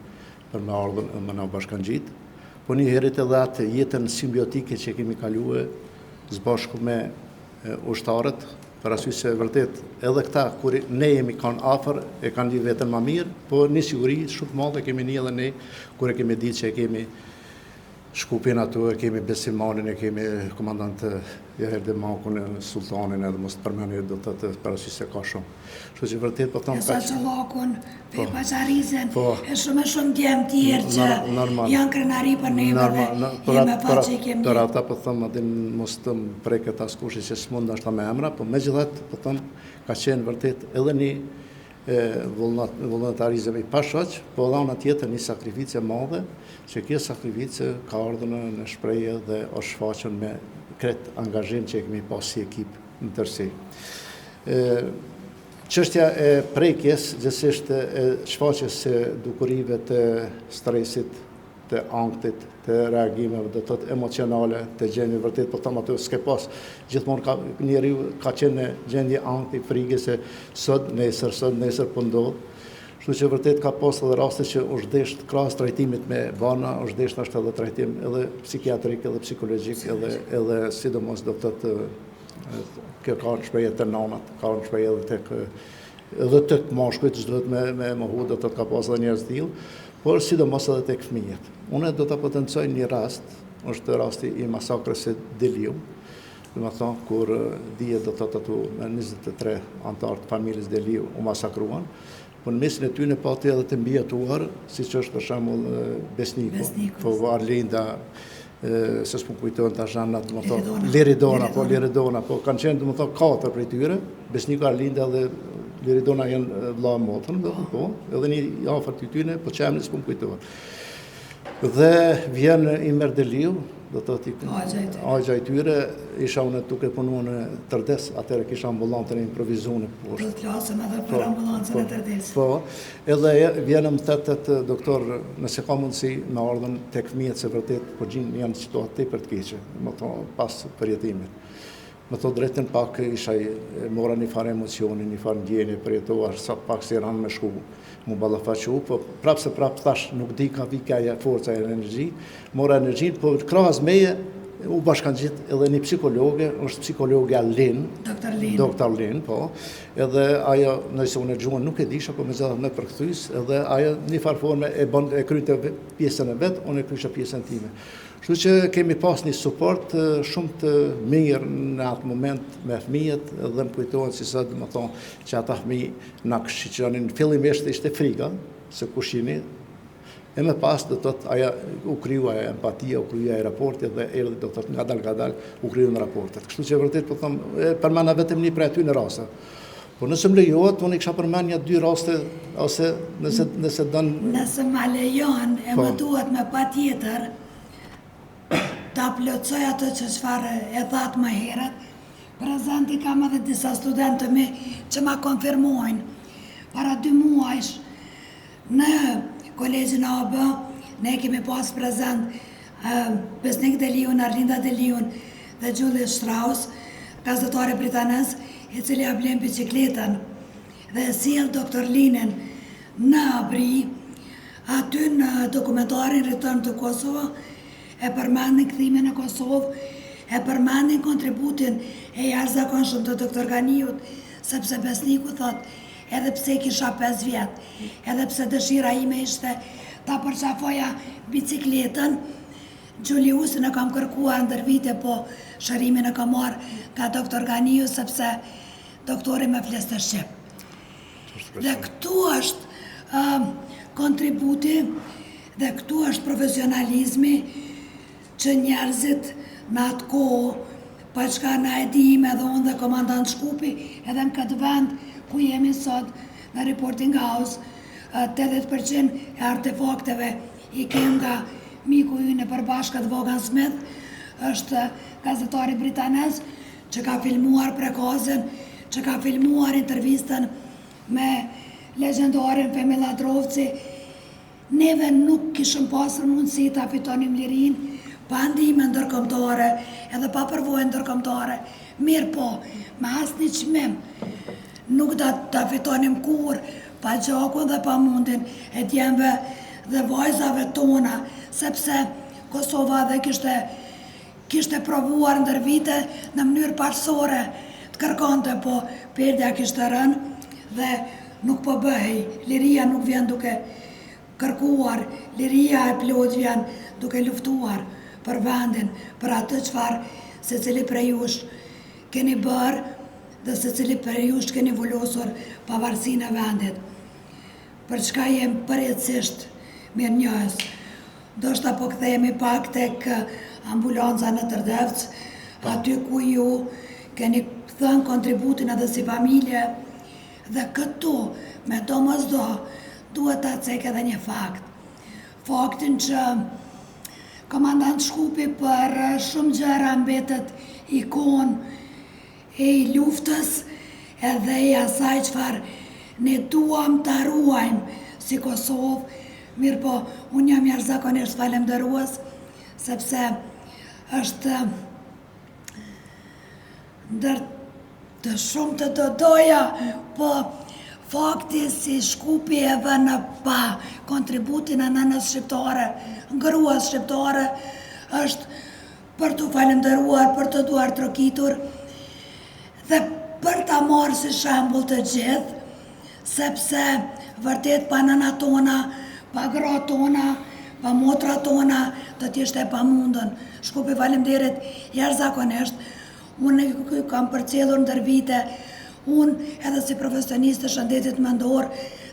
për me ardhur më në bashkangjitë, po një herët edhe atë jetën simbiotike që kemi kaluar së bashku me ushtarët, për arsye se vërtet edhe këta kur ne jemi kanë afër e kanë lidhë vetën më mirë, po një siguri shumë madhe kemi një edhe ne kur e kemi ditë që e kemi Shkupin ato, e kemi Besimanin, e kemi komandant Jeherde Makun, Sultanin, edhe mos të përmeni do të parasysh se ka shumë. Kështu që vërtet po them ka Çollakun, Paçarizën, e shumë djemë tjerë që janë krenari për neve dhe jemi pa që i kemi. Për ata po them atë mos të preket askush që s'mund ashta me emra, po megjithatë po them ka qenë vërtet edhe një volontarizëm i pashoq, po edhe ana tjetër një sakrificë e madhe, që kjo sakrificë ka ardhur në shprehje dhe është shfaqur me kret angazhim që e kemi pas si ekip në tërësi. Çështja e prekjes, gjithsesi e shfaqjes së dukurive të stresit, të anktit, të reagimeve, do të thotë emocionale, të gjendje vërtet, po them ato s'ke pas. Gjithmonë njeriu ka qenë në gjendje ankti, frikë se sot, nesër po ndodh. Kështu që vërtet ka pas edhe raste që është desht krahas trajtimit me bana, është desht ashtu edhe trajtim edhe psikiatrik, edhe psikologjik, edhe sidomos do të thotë kjo ka në shprehje të nanat, ka në shprehje edhe tek mashkujt, çdo me mohu do të thotë ka pas edhe njerëz të tillë, por sidomos edhe tek fëmijët. Unë do ta potencoj një rast, është rasti i masakrës së Deliu, domethënë kur dihet do të thotë ato me 23 anëtar të familjes Deliu u masakruan. Po në mesin e tyre pati edhe të mbijetuar, siç është për shembull Besniku, po Arlinda, se s'po kujtohen tash anat, domethënë Liridona, po kanë qenë domethënë 4 prej tyre, Besniku, Arlinda dhe Liridona janë vëlla e motrën, po, edhe një afër të tyre, po çemri s'po kujtohet. Dhe vjen Imer Deliu, do të thotë agja i tyre, isha unë duke punuar në Tërdes, atëherë kisha ambulancën e improvisuar poshtë. Do të flasim edhe për ambulancën e Tërdes. Po, edhe vjen më thotë doktor, nëse ka mundësi me ardhën tek fëmijët se vërtet po janë në situatë tepër të keqe, më thonë pas përjetimit. Më thotë drejtën pak isha mora një farë emocioni, një farë ndjenje përjetuar, sa pak si ranë me shku mu ballafaqu, po prapë thash nuk di ka vikaja forca e energji, mora energjin, po krahas meje u bashkangjit edhe një psikologe, është psikologja Lin, Dr. Lin, po, edhe ajo nëse unë e gjuhën nuk e disha, po me zëdha me përkthys, edhe ajo një farë forme e kryte pjesën e vetë, unë e krysha pjesën time. Kështu që kemi pas një suport shumë të mirë në atë moment me fëmijët dhe më kujtohen si sot, më thonë që ata fëmijë na shiqonin, fillimisht ishte frika, se kush jeni, e më pas do thotë ajo u kriju ajo empatia, u kriju ajo raporti dhe erdhi do thotë ngadal u kriju në raportet. Kështu që vërtet po them përmenda vetëm një prej aty në raste. Po nëse më lejohet, unë i kisha përmendja 2 raste ose nëse don. Nëse më lejon, e më duhet me patjetër ta plotësoj ato që çfarë e thatë më herët. Prezenti kam edhe disa studentë mi që ma konfirmojnë. Para 2 muajsh në kolegjin AB ne kemi pas prezent Besnik Deliun, Arlinda Deliun dhe Julie Strauss, gazetare britanes, i cili ja blen bicikletën dhe sjell Dr. Linin në Abri, aty në dokumentarin Return to Kosovo, e përmendin kthimin në Kosovë, e përmendin kontributin e jashtëzakonshëm të doktor Ganiut, sepse besniku thot, edhe pse kisha 5 vjet, edhe pse dëshira ime ishte ta përqafoja bicikletën, Gjuliusin e kam kërkuar ndër vite, po shërimin e kam marrë nga doktor Ganiu, sepse doktori me fleste shqip. Dhe këtu është kontributi dhe këtu është profesionalizmi që njerëzit në atë kohë, pa çka na e dim edhe unë dhe komandant Shkupi, edhe në këtë vend ku jemi sot në Reporting House, 80% e artefakteve i kem nga miku ynë e përbashkët Vaughan Smith, është gazetari britanes që ka filmuar prekazën, që ka filmuar intervistën me legendarin Femi Ladrovci. Neve nuk kishëm pasur mundësi ta fitonim lirin pa ndihmë ndërkombëtare edhe pa përvojë ndërkombëtare. Mirë po, me asnjë çmim nuk ta fitonim kur pa gjakun dhe pa mundin e djemve dhe vajzave tona, sepse Kosova dhe kishte provuar ndër vite në mënyrë parsore të kërkonte, po perdja kishte rënë dhe nuk po bëhej. Liria nuk vjen duke kërkuar, liria e plot vjen duke luftuar për vendin, për atë çfarë secili prej jush keni bërë dhe secili prej jush keni vullosur pavarësinë e vendit. Për çka jem përjetësisht mirë njohës. Do shta po kthehemi pak tek ambulanca në Tërdevc, aty ku ju keni thënë kontributin edhe si familje, dhe këtu, me domosdo, duhet ta cek edhe një fakt. Faktin që komandant Shkupi për shumë gjëra mbetet ikon e i luftës edhe i asaj çfarë ne duam ta ruajmë si Kosovë. Mirë po, unë jam jashtëzakonisht falenderues, sepse është ndër të shumë të doja, po fakti si Shkupi e vë në pa kontributin e nënës shqiptare, gruas shqiptare, është për të falenderuar, për të duar trokitur dhe për ta marrë si shembull të gjithë, sepse vërtet pa nëna tona, pa gra tona, pa motra tona, do t'ishte pa mundën. Shkupi falemderit jashtëzakonisht, unë kam përcjellur ndër vite, unë edhe si profesionist të shëndetit mendor,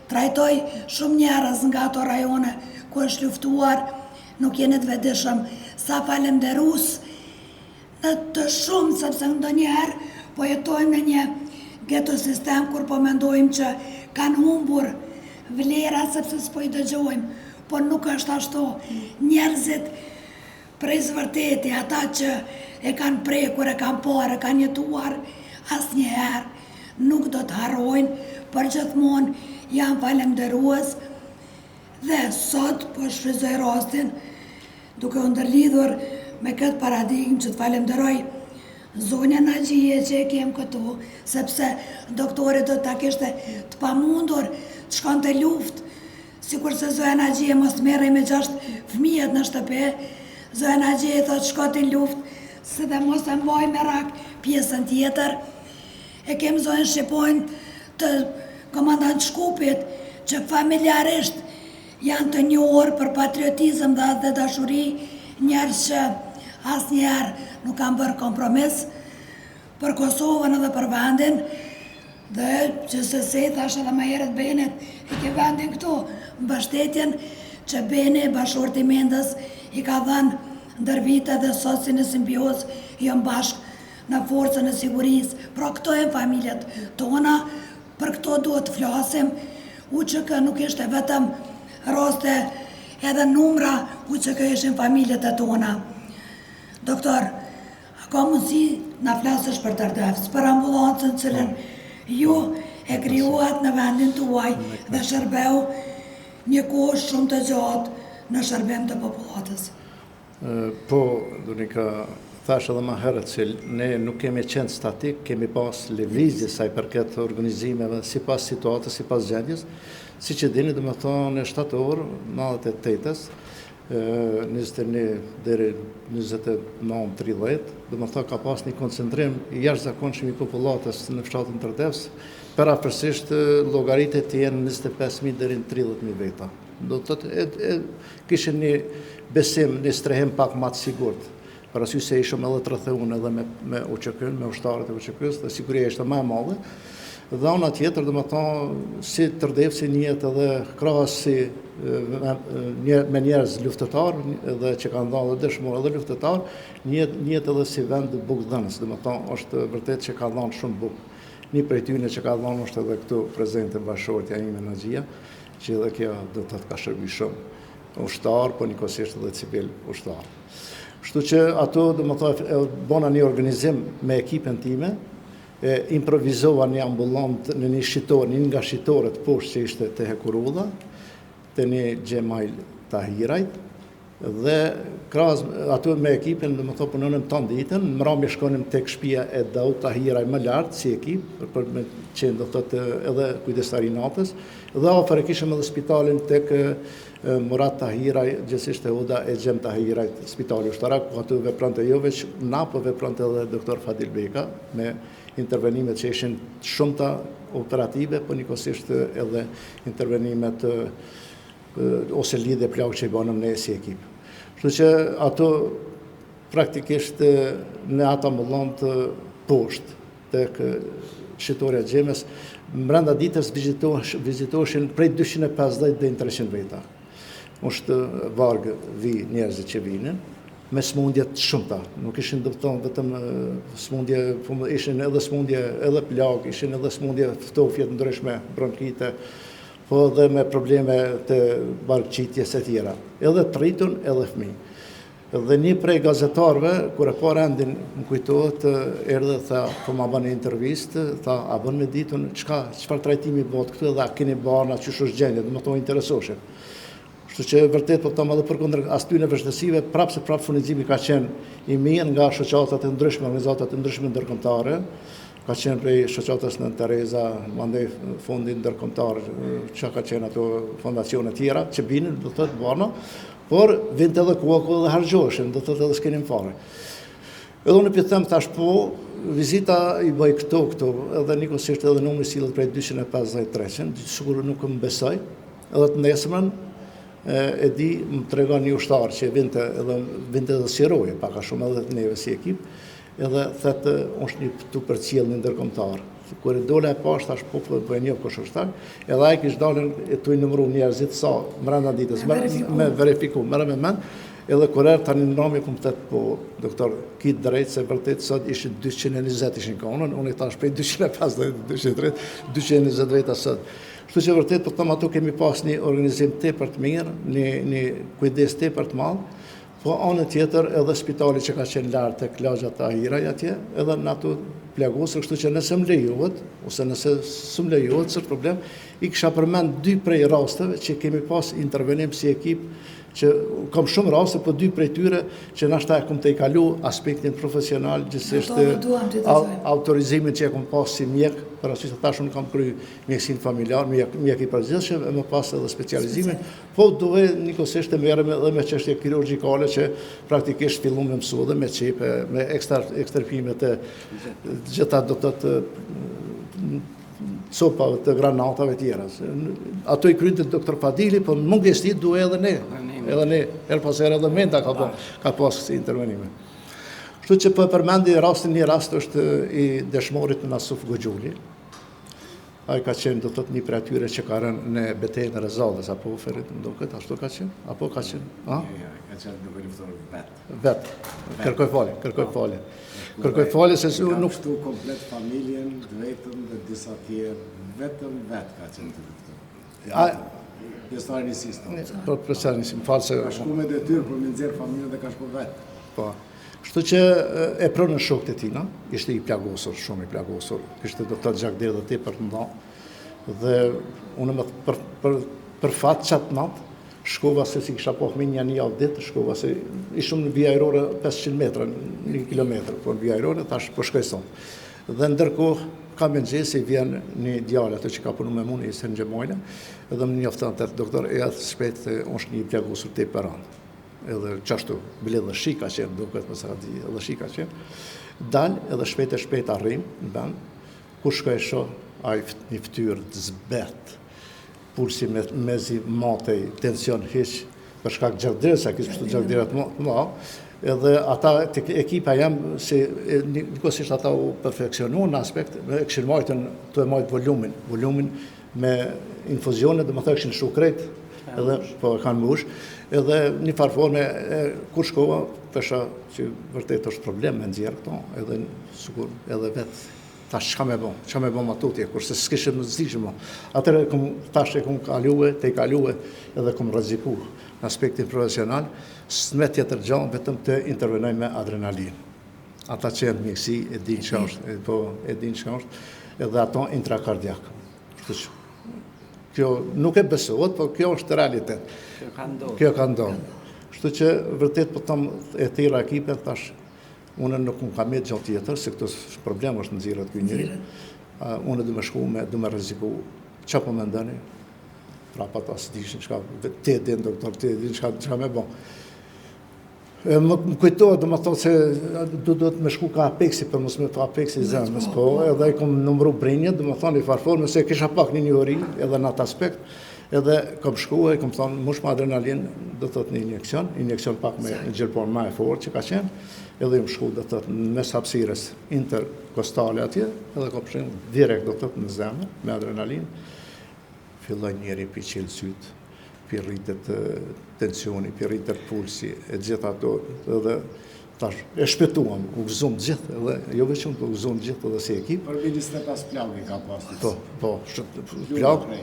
trajtoj shumë njerëz nga ato rajone ku është luftuar, nuk jeni të vetëdijshëm sa falenderus në të shumë, sepse ndonjëherë po jetojmë në një ghetto sistem kur po mendojmë që kanë humbur vlera sepse s'po i dëgjojmë, por nuk është ashtu. Njerëzit prej vërteti, ata që e kanë prekur, e kanë parë, e kanë jetuar, asnjëherë nuk do të harrojnë, për gjithmonë janë falenderues dhe sot po shfrytëzoj rastin duke u ndërlidhur me këtë paradigmë që të falenderoj zonën Nagjie që e kem këtu, sepse doktori do ta kishte të pamundur të shkonte luftë, sikur se Zoja Nagjie mos merrej me 6 fëmijët në shtëpi. Zoja Nagjie thot shkoti luftë, se dhe mos e mbaj me rak pjesën tjetër. E kem Zojën Shqipojnë të komandant Shkupit, që familjarisht janë të njohur për patriotizëm dhe dashuri, njerëz që asnjëherë nuk kanë bërë kompromis për Kosovën edhe për vendin, dhe që se thash edhe më herët Benit, i ke vendin këtu, mbështetjen që Beni, bashorti Mendës, i ka dhënë ndër vite dhe sot si në simbios, jam bashkë në forcën e sigurisë. Pra këto e familjet tona, për këto duhet të flasim. UÇK nuk ishte vetëm raste edhe numra, UÇK ishin familjet e tona. Doktor, ka mundësi na flasësh për Tërdevc, për ambulancën cilën ju e krijuat në vendin tuaj dhe shërbeu një kohë shumë të gjatë në shërbim të popullatës. Po, Donika, thash edhe më herët se ne nuk kemi qenë statik, kemi pas lëvizje sa i përket organizimeve sipas situatës, sipas gjendjes, siç e dini, domethënë në shtator 98-s 21 deri 29-30, dhe më tha ka pas një koncentrim i jashtëzakonshëm i popullatës në fshatin Tërdevs, parafërsisht llogaritet të jenë 25.000 deri në 30.000 veta. Do të thotë kishin një besim, një strehim pak më të sigurt. Parasysh se ishëm edhe të rretheuar edhe me UÇK-n, me ushtarët e UÇK-s, dhe siguria ishte më e madhe. Dhe ana tjetër, do të thonë, si Tërdevsi njihet edhe krahas si me njerëz luftëtar, edhe që kanë dhënë edhe dëshmorë edhe luftëtar, njihet edhe si vend bukëdhënës, do të thonë, është vërtet që ka dhënë shumë bukë. Një prej tyre që ka dhënë është edhe këtu prezente bashkëshortja ime Naxhia, që edhe kjo do të thotë ka shërbuar shumë ushtar, po njëkohësisht edhe civil ushtar. Kështu që ato, do të thotë, bona një organizim me ekipën time, improvizova një ambulant në një shitor, një nga shitorët poshtë që ishte te Hekurudha, te një Xhemail Tahirajt, dhe krahas ato me ekipën, do të thotë, punonëm tan ditën, mbrëmje shkonim tek shtëpia e Daud Tahiraj më lart si ekip, për me që do të thotë edhe kujdestari natës, dhe afër kishim edhe spitalin tek Murat Tahiraj, gjithsesi e Huda e Xhem Tahiraj, spitali ushtarak, po aty vepronte jo vetëm na, po vepronte edhe doktor Fadil Beka me intervenimet që ishin shumëta operative, po njëkohësisht edhe intervenimet ose lidhje plagë që i banëm ne si ekip. Kështu që ato praktikisht në ata ambulant poshtë tek shitorja Xhemes, brenda ditës vizitoheshin prej 250 deri në 300 veta. Është vargë vi njerëzit që vinin, me smundje të shumta. Nuk ishin do të thonë vetëm smundje, ishin edhe smundje edhe plagë, ishin edhe smundje ftofje të ndryshme, bronkite, po edhe me probleme të barkëqitjes e tjera. Edhe të rritun, edhe fëmijë. Dhe një prej gazetarëve, kur e pa rendin, më kujtohet, erdhe tha, po ma bën një intervistë, tha, a bën me ditun, çfarë trajtimi bëhet këtu, dhe a keni bana që është gjendje, dhe më to interesoshe. Kështu që vërtet po them edhe përkundër atyre vështirësive, prapë furnizimi ka qenë i mirë nga shoqatat e ndryshme, organizatat e ndryshme ndërkombëtare, ka qenë prej shoqatës Nën Tereza, mandej fondi ndërkombëtar, që ka qenë ato fondacione tjera që binin, do thotë bana, por vinte edhe kuaku dhe harxhoheshin, do thotë edhe s'kenim fare. Edhe unë them thash po, vizita i bëj këto, edhe njëkohësisht edhe numri sillet prej 250-300, sigur nuk më besoj, edhe të nesërmen e di më tregon një ushtar që vinte edhe si roje, pak a shumë edhe neve si ekip, edhe thetë është një tu përcjell një ndërkombëtar. Kur e dole e pashtë, thash po e njoh kush është ai, edhe ai kishte dalën e tu i numëruar njerëzit sa brenda ditës, me verifiku, merr me mend, edhe kur erë tani në rami këmë tëtë po, doktor, kitë drejtë se vërtet sot ishin 220 ishin kanën, unë i thash prej 250, 230, 220 veta sot. Kështu që vërtet po them ato kemi pas një organizim tepër të mirë, një kujdes tepër të madh, po anë tjetër edhe spitali që ka qenë lart tek lagja Tahiraj atje, edhe në ato plagosur, kështu që nëse më lejohet, ose nëse s'm lejohet, s'është problem, i kisha përmend 2 prej rasteve që kemi pas intervenim si ekip, që kam shumë raste, po 2 prej tyre që nashta e kom të i kalu aspektin profesional, gjithsesi autorizimin që e kom pas si mjek, për arsye se tash unë kam kry mjekësinë familjar, mjek i përgjithshëm, e më pas edhe specializimin, po duhet njëkohësisht të merrem edhe me çështje kirurgjikale që praktikisht fillum me mësu dhe me çepe, me eksterpimet e gjitha do të copave të granatave tjera. Ato i krynte doktor Fadili, po mungestit duhe edhe ne, her pas herë edhe menda ka pas si intervenime. Kështu që po e përmendi një rast është i dëshmorit Nasuf Goxhuli. Ai ka qenë do të thotë një prej atyre që ka rënë në betejën e Rezallës, apo Ferit, ndoket ashtu ka qenë? Apo ka qenë? Ka qenë duke luftuar vet. Kërkoj falje se nuk shtu komplet familjen, vetëm dhe disa tjerë, vetëm vet ka qenë të luftuar. Pjesëtari njësisë. Pjesëtari njësisë, më falë se... Ka shku me detyrë për me nxjerrë familjen dhe ka shku vetë. Po. Kështu që e pronën shokët e tina, ishte i plagosur, shumë i plagosur, kishte do të gjakderë dhe te për të nda, dhe unë për fatë qatë natë, shkova se si kisha pohë me një javë ditë, shkova se ishëm në vija aerore 500 metra, 1 kilometr, po në vija aerore, thash po shkoj sonë. Dhe ndërkohë, kam e nëgjesi, vjen një djale ato që ka punu me mune, i se në Gjemojnë, edhe më njoftan të doktor, e atë shpejt është një plagosur te për randë. edhe qashtu, bile dhe shi ka qenë, duket më sa di, edhe shi ka qenë, dalë edhe shpejt arrim në band, kur shkoj shoh, ai një ftyrë të zbet, pulsi mezi matej, tension hiq, për shkak gjardirës, a kishë kështu gjardirat më, edhe ata, ekipa jam, si njëkosisht ata u perfekcionu në aspekt, e këshin majtën, të e majtë volumin me infuzione, dhe më thë këshin shukrejt, edhe po kanë mush, edhe një farforme, kur shkova, pesha që vërtet është problem me nxjerë këto, edhe sigur, edhe vetë, tash çka më bën më tutje, kurse s'kishim zgjidhur më. Atëherë tash e kam kaluar, edhe kam rrezikuar në aspektin profesional, s'me tjetër gjë, vetëm të intervenoj me adrenalinë. Ata që janë mjekësi e dinë ç'është, e dinë ç'është, edhe ato intrakardiak. Kështu që kjo nuk e besohet, por kjo është realitet. Kjo ka ndodhur. Kështu që vërtet po them e tjera ekipe tash unë nuk më kam gjatë tjetër, se këto problem është në nxirret ky njeri. Unë du me shku du me rreziku. Çfarë po mendoni? Pra pa ta s'dishin çka, ti e din doktor, ti e din çka më bën. Më kujtohet, do më thotë se do të me shku ka Apexi, për mos me të Apexi zemrës, po, edhe i kom numru brinjët, do më thonë i farforme, se kisha pak një uri, edhe në atë aspekt, edhe kom shku e kom thonë, mush me adrenalin, do të thotë një injekcion pak me gjelpon ma e fort që ka qenë, edhe im shku, do të thotë, në mes hapësirës interkostale atje, edhe kom shku direkt, do të thotë, në zemrë, me adrenalin, filloj njeri pi qilë sytë, pi rritet tensioni, pi rritet pulsi, e gjitha ato, edhe tash, e shpetuam, u gëzum gjithë, edhe jo veçun, u gëzum gjithë edhe si ekip. Për 25 plagë ka pasur. Po, plagë.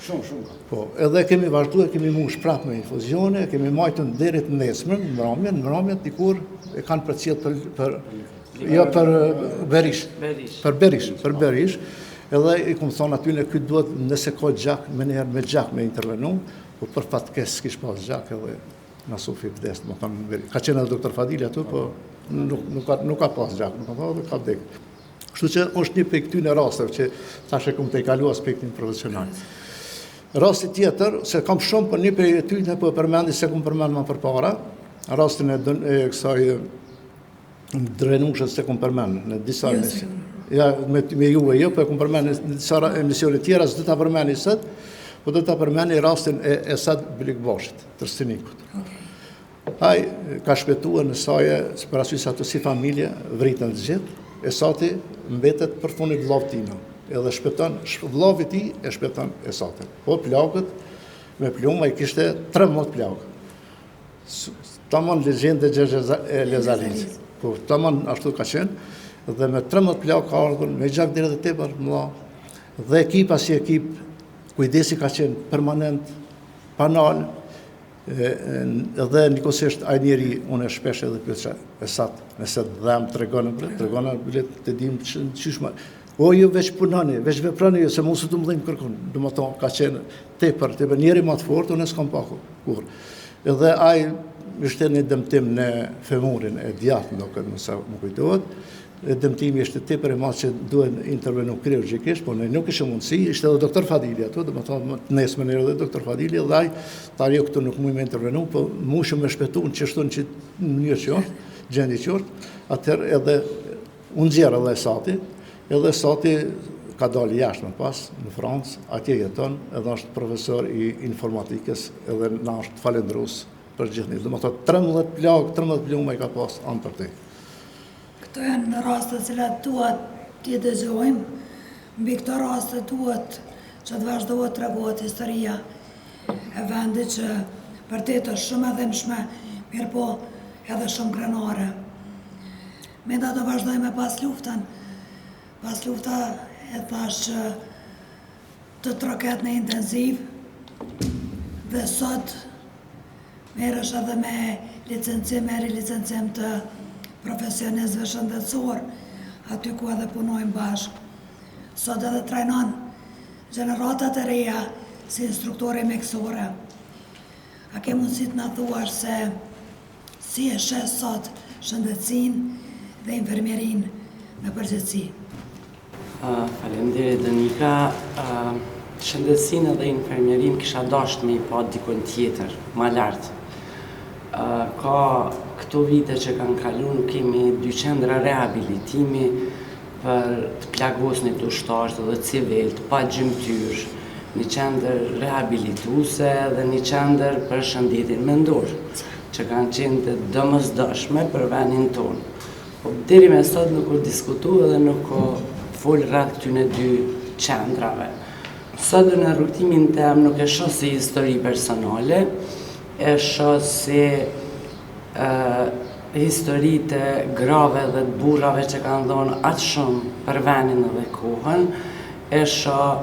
Shumë. Po, edhe kemi vazhduar, kemi mush prapë me infuzione, kemi majtën deri të nesërmen, në mramjet dikur e kanë përcjell për Berish. Për Berish. Edhe i kom thonë aty në këtë duhet nëse ka gjak, me njëherë me gjak me intervenu, po për fatkes s'kish pas gjak edhe në Sofi vdes, më thonë, ka qenë edhe doktor Fadili aty, po nuk ka pas gjak, nuk ka thonë dhe ka vdek. Kështu që është një për këtyne rastëve që tash e kom të i kalu aspektin profesional. Rasti tjetër, se kam shumë për një për tyne po e përmendi se kom përmend më përpara, rastin e kësaj drenushës se kom përmend në disa emision. Ja, me juve jo, po e kom përmend në disa emisionet tjera, s'do ta përmend sot, po do ta përmend rastin e Esad Bilikbashit, Trstinikut. Ai ka shpëtuar në saje, për arsye ato si familje vritën të gjithë, Esati mbetet për fundit vllavë tina, edhe shpëton vllavi i tij e shpëton Esatin. Po plagët me plumë ai kishte 13 plagë. Tamam legjende e Lezalinit. Po tamam ashtu ka qenë. Dhe me 13 plagë ka ardhur me gjak deri te tepër mëdha. Dhe ekipa si ekip, kujdesi ka qenë permanent, panal, edhe njëkohësisht ai njeri unë shpesh edhe pyetja Esat, nëse dhem tregon bilet të dim çish më. O ju veç punoni, veç veproni ju, se mos u të mëdhim kërkon. Do të thonë ka qenë tepër njeri më të fortë, unë s'kam pakur kur. Edhe ai ishte një dëmtim në femurin e djathtë, më kujtohet. Dëmtimi ishte tepër i madh që duhet intervenu kirurgjikisht, por ne nuk kishim mundësi, ishte edhe doktor Fadili ato, do të thonë nesër edhe doktor Fadili dhe ai tani këtu nuk mund të intervenu, po mushëm me shpëtuar çështën që në mënyrë që është, gjendi qort, atëherë edhe unë nxjerr edhe Esati ka dalë jashtë më pas në Francë, atje jeton, edhe është profesor i informatikës, edhe na është falendrues për gjithë. Do të thotë 13 plumë ka pas anë për te. Këto janë rastet cilat duhet t'i dëgjojmë, mbi këto raste duhet që të vazhdohet të tregohet historia e vendit që vërtet është shumë e dhimbshme, mirë po edhe shumë krenare. Menda të vazhdojmë pas luftën. Pas lufta e thash që të troket në intensiv dhe sot merresh edhe me licencim të profesionistëve shëndetësor, aty ku edhe punojmë bashkë. Sot edhe trajnon gjeneratat e reja si instruktore mjekësore. A ke mundësi të na thuash se si e shes sot shëndetësinë dhe infermierin në përgjithësi? Faleminderit Danika. Shëndetësinë dhe infermierin kisha dashur me i pa dikon tjetër, më lart. Ka këto vite që kanë kalu, nuk kemi 2 qendra rehabilitimi për të plagosnit ushtarët dhe civilt, pa gjymtyr, një qendër rehabilituse dhe një qendër për shëndetin mendor, që kanë qenë të domosdoshme për vendin tonë. Po deri me sot nuk u diskutu dhe nuk u fol rreth këtyne 2 qendrave. Sot në rrugtimin tem nuk e shoh si histori personale, e shoh si historitë grave dhe të burrave që kanë dhënë atë shumë për vendin dhe kohën, e shoh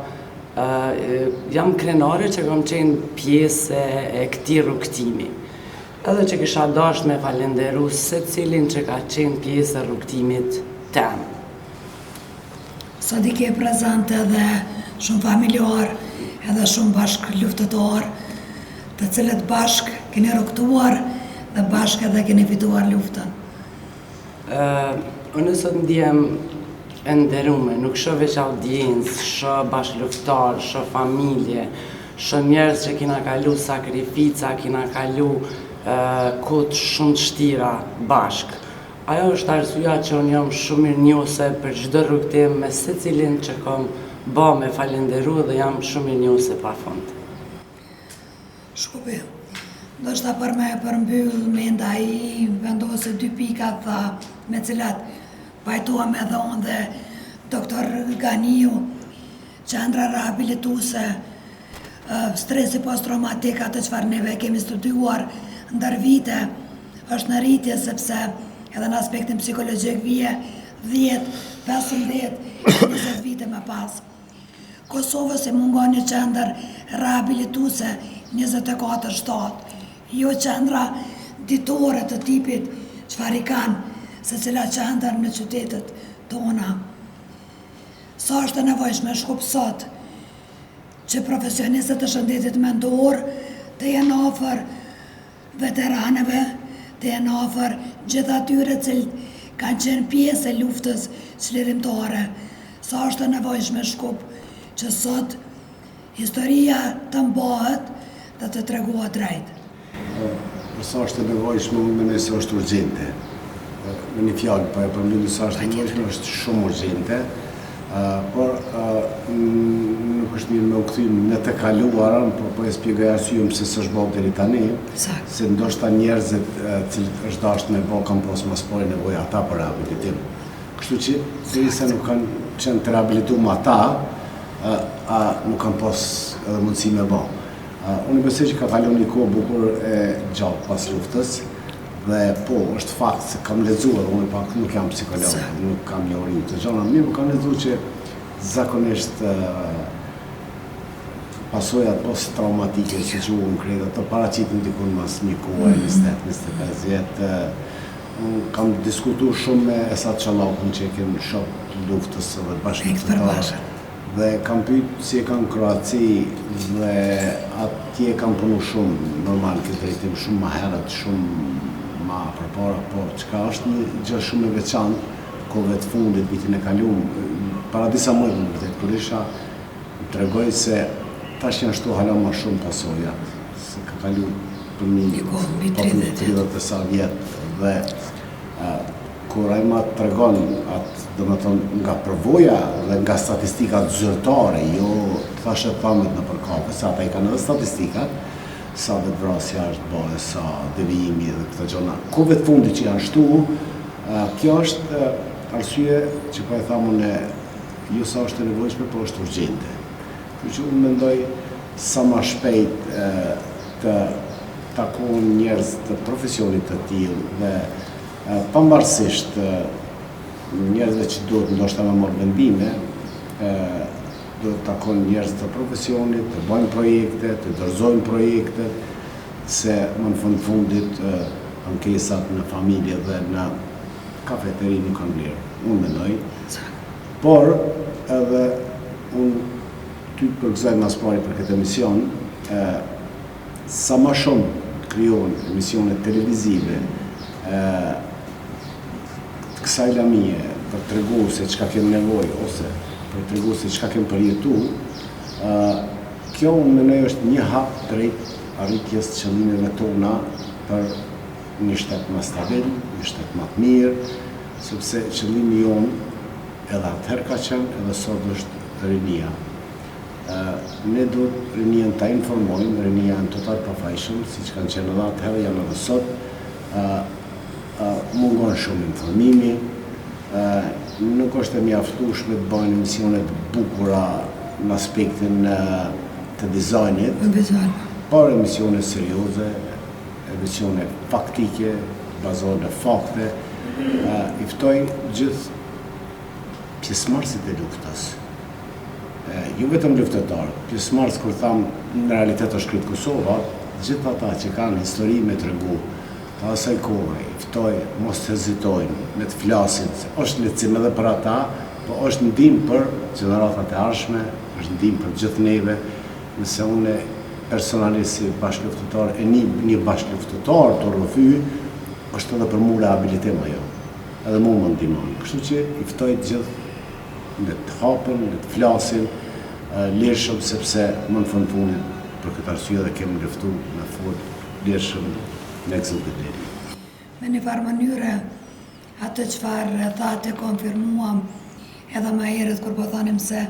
jam krenare që kam qenë pjesë e këtij rrugtimi. Edhe që kisha dashur me falenderu secilin që ka qenë pjesë e rrugtimit tem. Sot I ke prezant edhe shumë familjar, edhe shumë bashk luftëtar, të cilët bashk keni rrugtuar dhe bashk edhe keni fituar luftën. Unë sot ndihem e nderume, nuk shoh veç audiencë, shoh bashk luftar, shoh familje, shoh njerëz që kina kalu sakrifica, kina kalu kohë shumë të shtira bashk. Ajo është arsyeja që unë jam shumë mirënjohëse për çdo rrugtim me secilin që kam bë me falenderu dhe jam shumë mirënjohëse pafund. Shkupi, ndoshta për me përmbyll menda I vendose 2 pika tha me cilat pajtuam edhe unë dhe doktor Ganiu, qendra rehabilituese, stresi post-traumatik, atë çfarë neve kemi studiuar ndër vite, është në rritje sepse edhe në aspektin psikologjik vije 10, 15, 20 vite më pas. Kosovës e mungon një qendër rehabilituese 24/7, jo qendra ditore të tipit çfarë I kanë secila qendër në qytetet tona. Sa është e nevojshme shkup sot që profesionistët të shëndetit mendor të jenë afër veteranëve, të jenë afër gjithë atyre cilë kanë qenë pjesë e luftës çlirimtare. Sa është e nevojshme shkup që sot historia të mbahet dhe të treguohet drejt. Sa është e nevojshme, unë mendoj se është urgjente. Në një fjalë, po e përmendni sa është e nevojshme, është shumë urgjente. Por nuk është mirë me u kthy në të kaluarën, po e shpjegoj arsyeën pse s'është bërë deri tani, se ndoshta njerëzit cilët është dashur me bë kanë pas më spori nevojë ata për rehabilitim. Kështu që derisa nuk kanë qenë të rehabilituar ata, nuk kanë pas edhe mundësi me bë. Unë besoj që ka kaluar një kohë bukur e gjatë pas luftës. Dhe po, është fakt se kam lexuar, unë pak nuk jam psikolog, nuk kam teori të gjëra, mirë, kam lexuar që zakonisht pasojat post-traumatike që quhen krejt, ato paraqiten diku mas një kohe, 20-25 vjet. Kam diskutuar shumë me Esat Çallakun që kemi shok të luftës dhe bashkëpunëtor. Dhe kam pyet si e kanë Kroaci dhe atje kam punu shumë, normal këtë drejtim shumë më herët, shumë përpara, po çka është një gjë shumë e veçantë, kohëve të fundit, vitin e kaluar, para disa muajve në vërtet, kur isha, më tregoj se tash janë shtu hala më shumë pasojat, se ka kaluar për një 30 e sa vjet, dhe kur ai ma tregon atë, domethënë nga përvoja dhe nga statistikat zyrtare, jo thashë pamët në përkape, se ata I kanë edhe statistikat, sa vetvrasja është bëhe, sa devijimi dhe këta gjona. Kohëve të fundit që janë shtu, kjo është arsye që po e thamë në jo sa është e nevojshme, po është urgjente. Kështu që unë mendoj sa më shpejt të takohen njerëz të profesionit të tillë dhe pavarësisht njerëzve që duhet ndoshta me marrë vendime, do të takojnë njerëz të profesionit, të bëjnë projekte, të dorëzojnë projekte, se më në fundit ankesat në familje dhe në kafeteri nuk kanë vlerë. Unë mendoj. Por edhe unë ty përgëzoj mas pari për këtë emision, sa më shumë krijohen emisione televizive të kësaj lamie për tregu se çka kemi nevojë ose për të regu se çka kemë përjetu, kjo unë mendoj është një hap drejt arritjes qëllimeve tona për një shtet më stabil, një shtet më të mirë, sepse qëllimi jonë edhe atëherë ka qenë edhe sot është rinia. Ne duhet rinien ta informojmë, rinia në total pafajshëm, si që kanë qenë edhe atëherë, janë edhe sot, mungon shumë informimi, nuk është e mjaftueshme të bëjnë emisionet bukura në aspektin të dizajnit, por emisionet serioze, emisionet faktike, bazohen në fakte, i ftoj gjithë pjesëmarrësit e luftës. Jo vetëm luftëtarët, pjesëmarrës kur thamë në realitet është krejt Kosova, gjithë ata që kanë histori me tregu të asaj kohe, i ftoj mos të hezitojnë, me të flasin, se është lehtësim edhe për ata, po është ndihmë për gjeneratat e ardhshme, është ndihmë për gjithë neve, nëse unë personalisht si bashkëluftëtar e një bashkëluftëtar të rrëfy, është edhe për mu rehabilitim ajo, edhe mu më ndihmon. Kështu që i ftoj gjithë në të hapën, në të flasin, lirshëm, sepse më në fund fundit për këtë arsye dhe kemi luftu me fort lirshëm në ekzekutiv. Me një farë mënyre, atë çfarë thatë konfirmuam edhe më herët kur po thanim se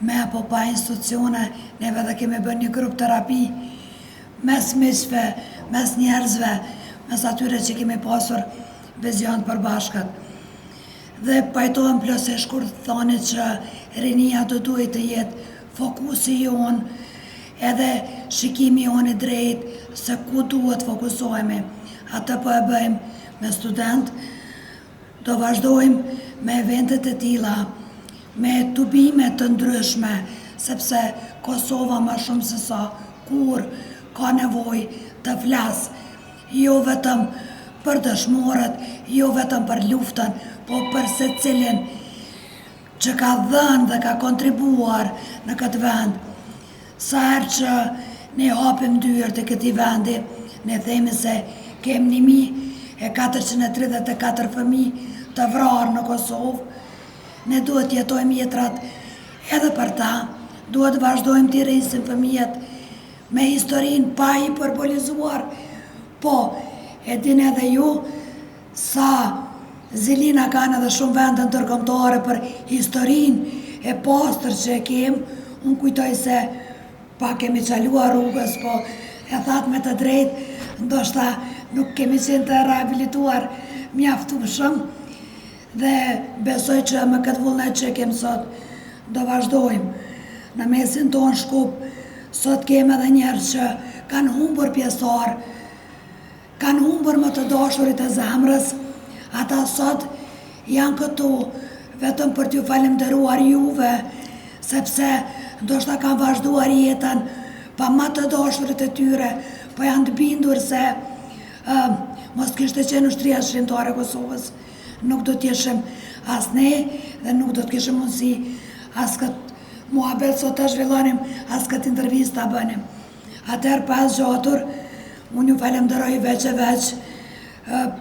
me apo pa institucione, neve dhe kemi bërë një grup terapi mes miqve, mes njerëzve, mes atyre që kemi pasur vizion të përbashkët. Dhe pajtohem plotësisht kur thoni që rinia do duhet të jetë fokusi jonë, edhe shikimi jonë i drejtë se ku duhet fokusohemi. Atë po e bëjmë me student, do vazhdojmë me eventet e tilla, me tubime të ndryshme, sepse Kosova më shumë se sa kur ka nevojë të flas, jo vetëm për dëshmorët, jo vetëm për luftën, po për secilin që ka dhënë dhe ka kontribuar në këtë vend. Sa herë që ne hapim dyert e këtij vendi, ne themi se kemi 1434 fëmijë të vrarë në Kosovë. Ne duhet jetojmë jetrat edhe për ta, duhet vazhdojmë t'i rrisim fëmijët me historinë pa hiperbolizuar, po e dini edhe ju sa zilina kanë edhe shumë vende ndërkombëtare për historinë e pastër që e kemë. Unë kujtoj se pa kemi qaluar rrugës, po e thatë me të drejtë, ndoshta nuk kemi qenë të rehabilituar mjaftueshëm, dhe besoj që me këtë vullnet që kemi sot do vazhdojmë. Në mesin tonë Shkup, sot kemi edhe njerëz që kanë humbur pjesëtar, kanë humbur më të dashurit e zemrës. Ata sot janë këtu vetëm për t'ju falenderuar juve, sepse ndoshta kanë vazhduar jetën pa më të dashurit e tyre, po janë të bindur se mos kishte qenë ushtria shërimtare e Kosovës, nuk do t'jeshim as ne dhe nuk do t'kishim mundësi as këtë muhabet sot të zhvillonim, as këtë intervistë ta bënim. Atëherë pas gjatur, unë ju falenderoj veç e veç,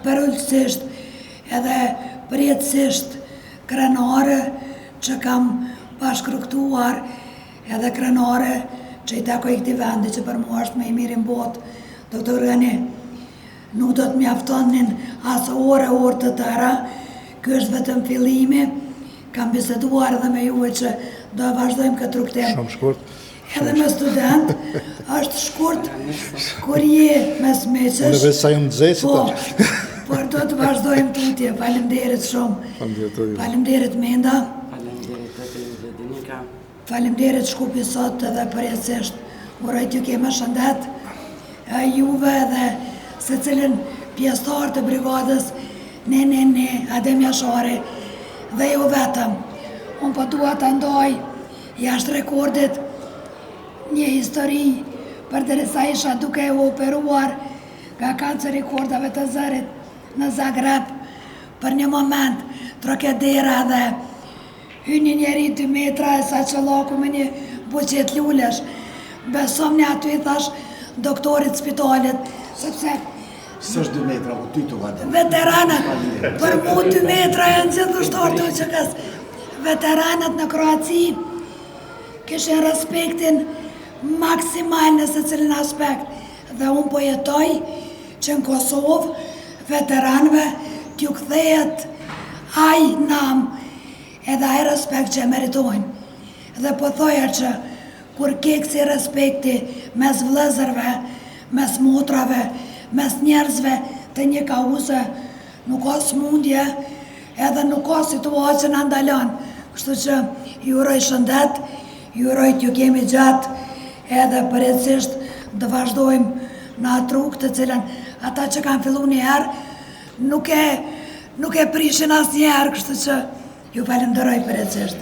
përëllësisht edhe përjetësisht krenare që kam bashkëruktuar, edhe krenare që i takoj këtij vendi që për mua është më i miri në botë. Doktor Reni, nuk do të mjaftonin as orë të tëra, ky është vetëm fillimi. Kam biseduar edhe me juve që do e vazhdojmë këtë rrugtim. Shumë shkurt. Edhe me student, është shkurt kur je mes meqesh. Unë vetë sa jam nxehtë. Po, por do të vazhdojmë tutje. Faleminderit shumë. Faleminderit Menda. Faleminderit të Denika. Faleminderit Shkupi sot edhe përjetësisht. Uroj t'ju kemë shëndet juve dhe secilin pjesëtar të brigadës ne Adem Jashari dhe jo vetëm. Unë po dua ta ndaj jashtë rekordit një histori përderisa isha duke u operuar nga kanceri i kordave të zërit në Zagreb. Për një moment trokedera dhe hyn një njeri 2 metra e saqëllaku me një buqet lulesh. Besom një aty i thash doktorit spitalit, sepse s'është 2 metra, po ty të vadem. Veteranët, për mu 2 metra janë gjithë ushtarë të uqëkës. Veteranët në Kroaci kishin respektin maksimal në secilin aspekt. Dhe unë po jetoj që në Kosovë veteranëve t'ju kthehet ai nam edhe ai respekt që e meritojnë. Dhe po thoja që kur ke kësi respekti mes vëllezërve, mes motrave, mes njerëzve të një kauze, nuk ka smundje edhe nuk ka situatë që në ndalon. Kështu që ju uroj shëndet, ju uroj t'ju kemi gjatë edhe përjetësisht të vazhdojmë në atë rrugë të cilën ata që kanë fillu një herë nuk e prishin asë një herë, kështu që ju falenderoj përjetësisht.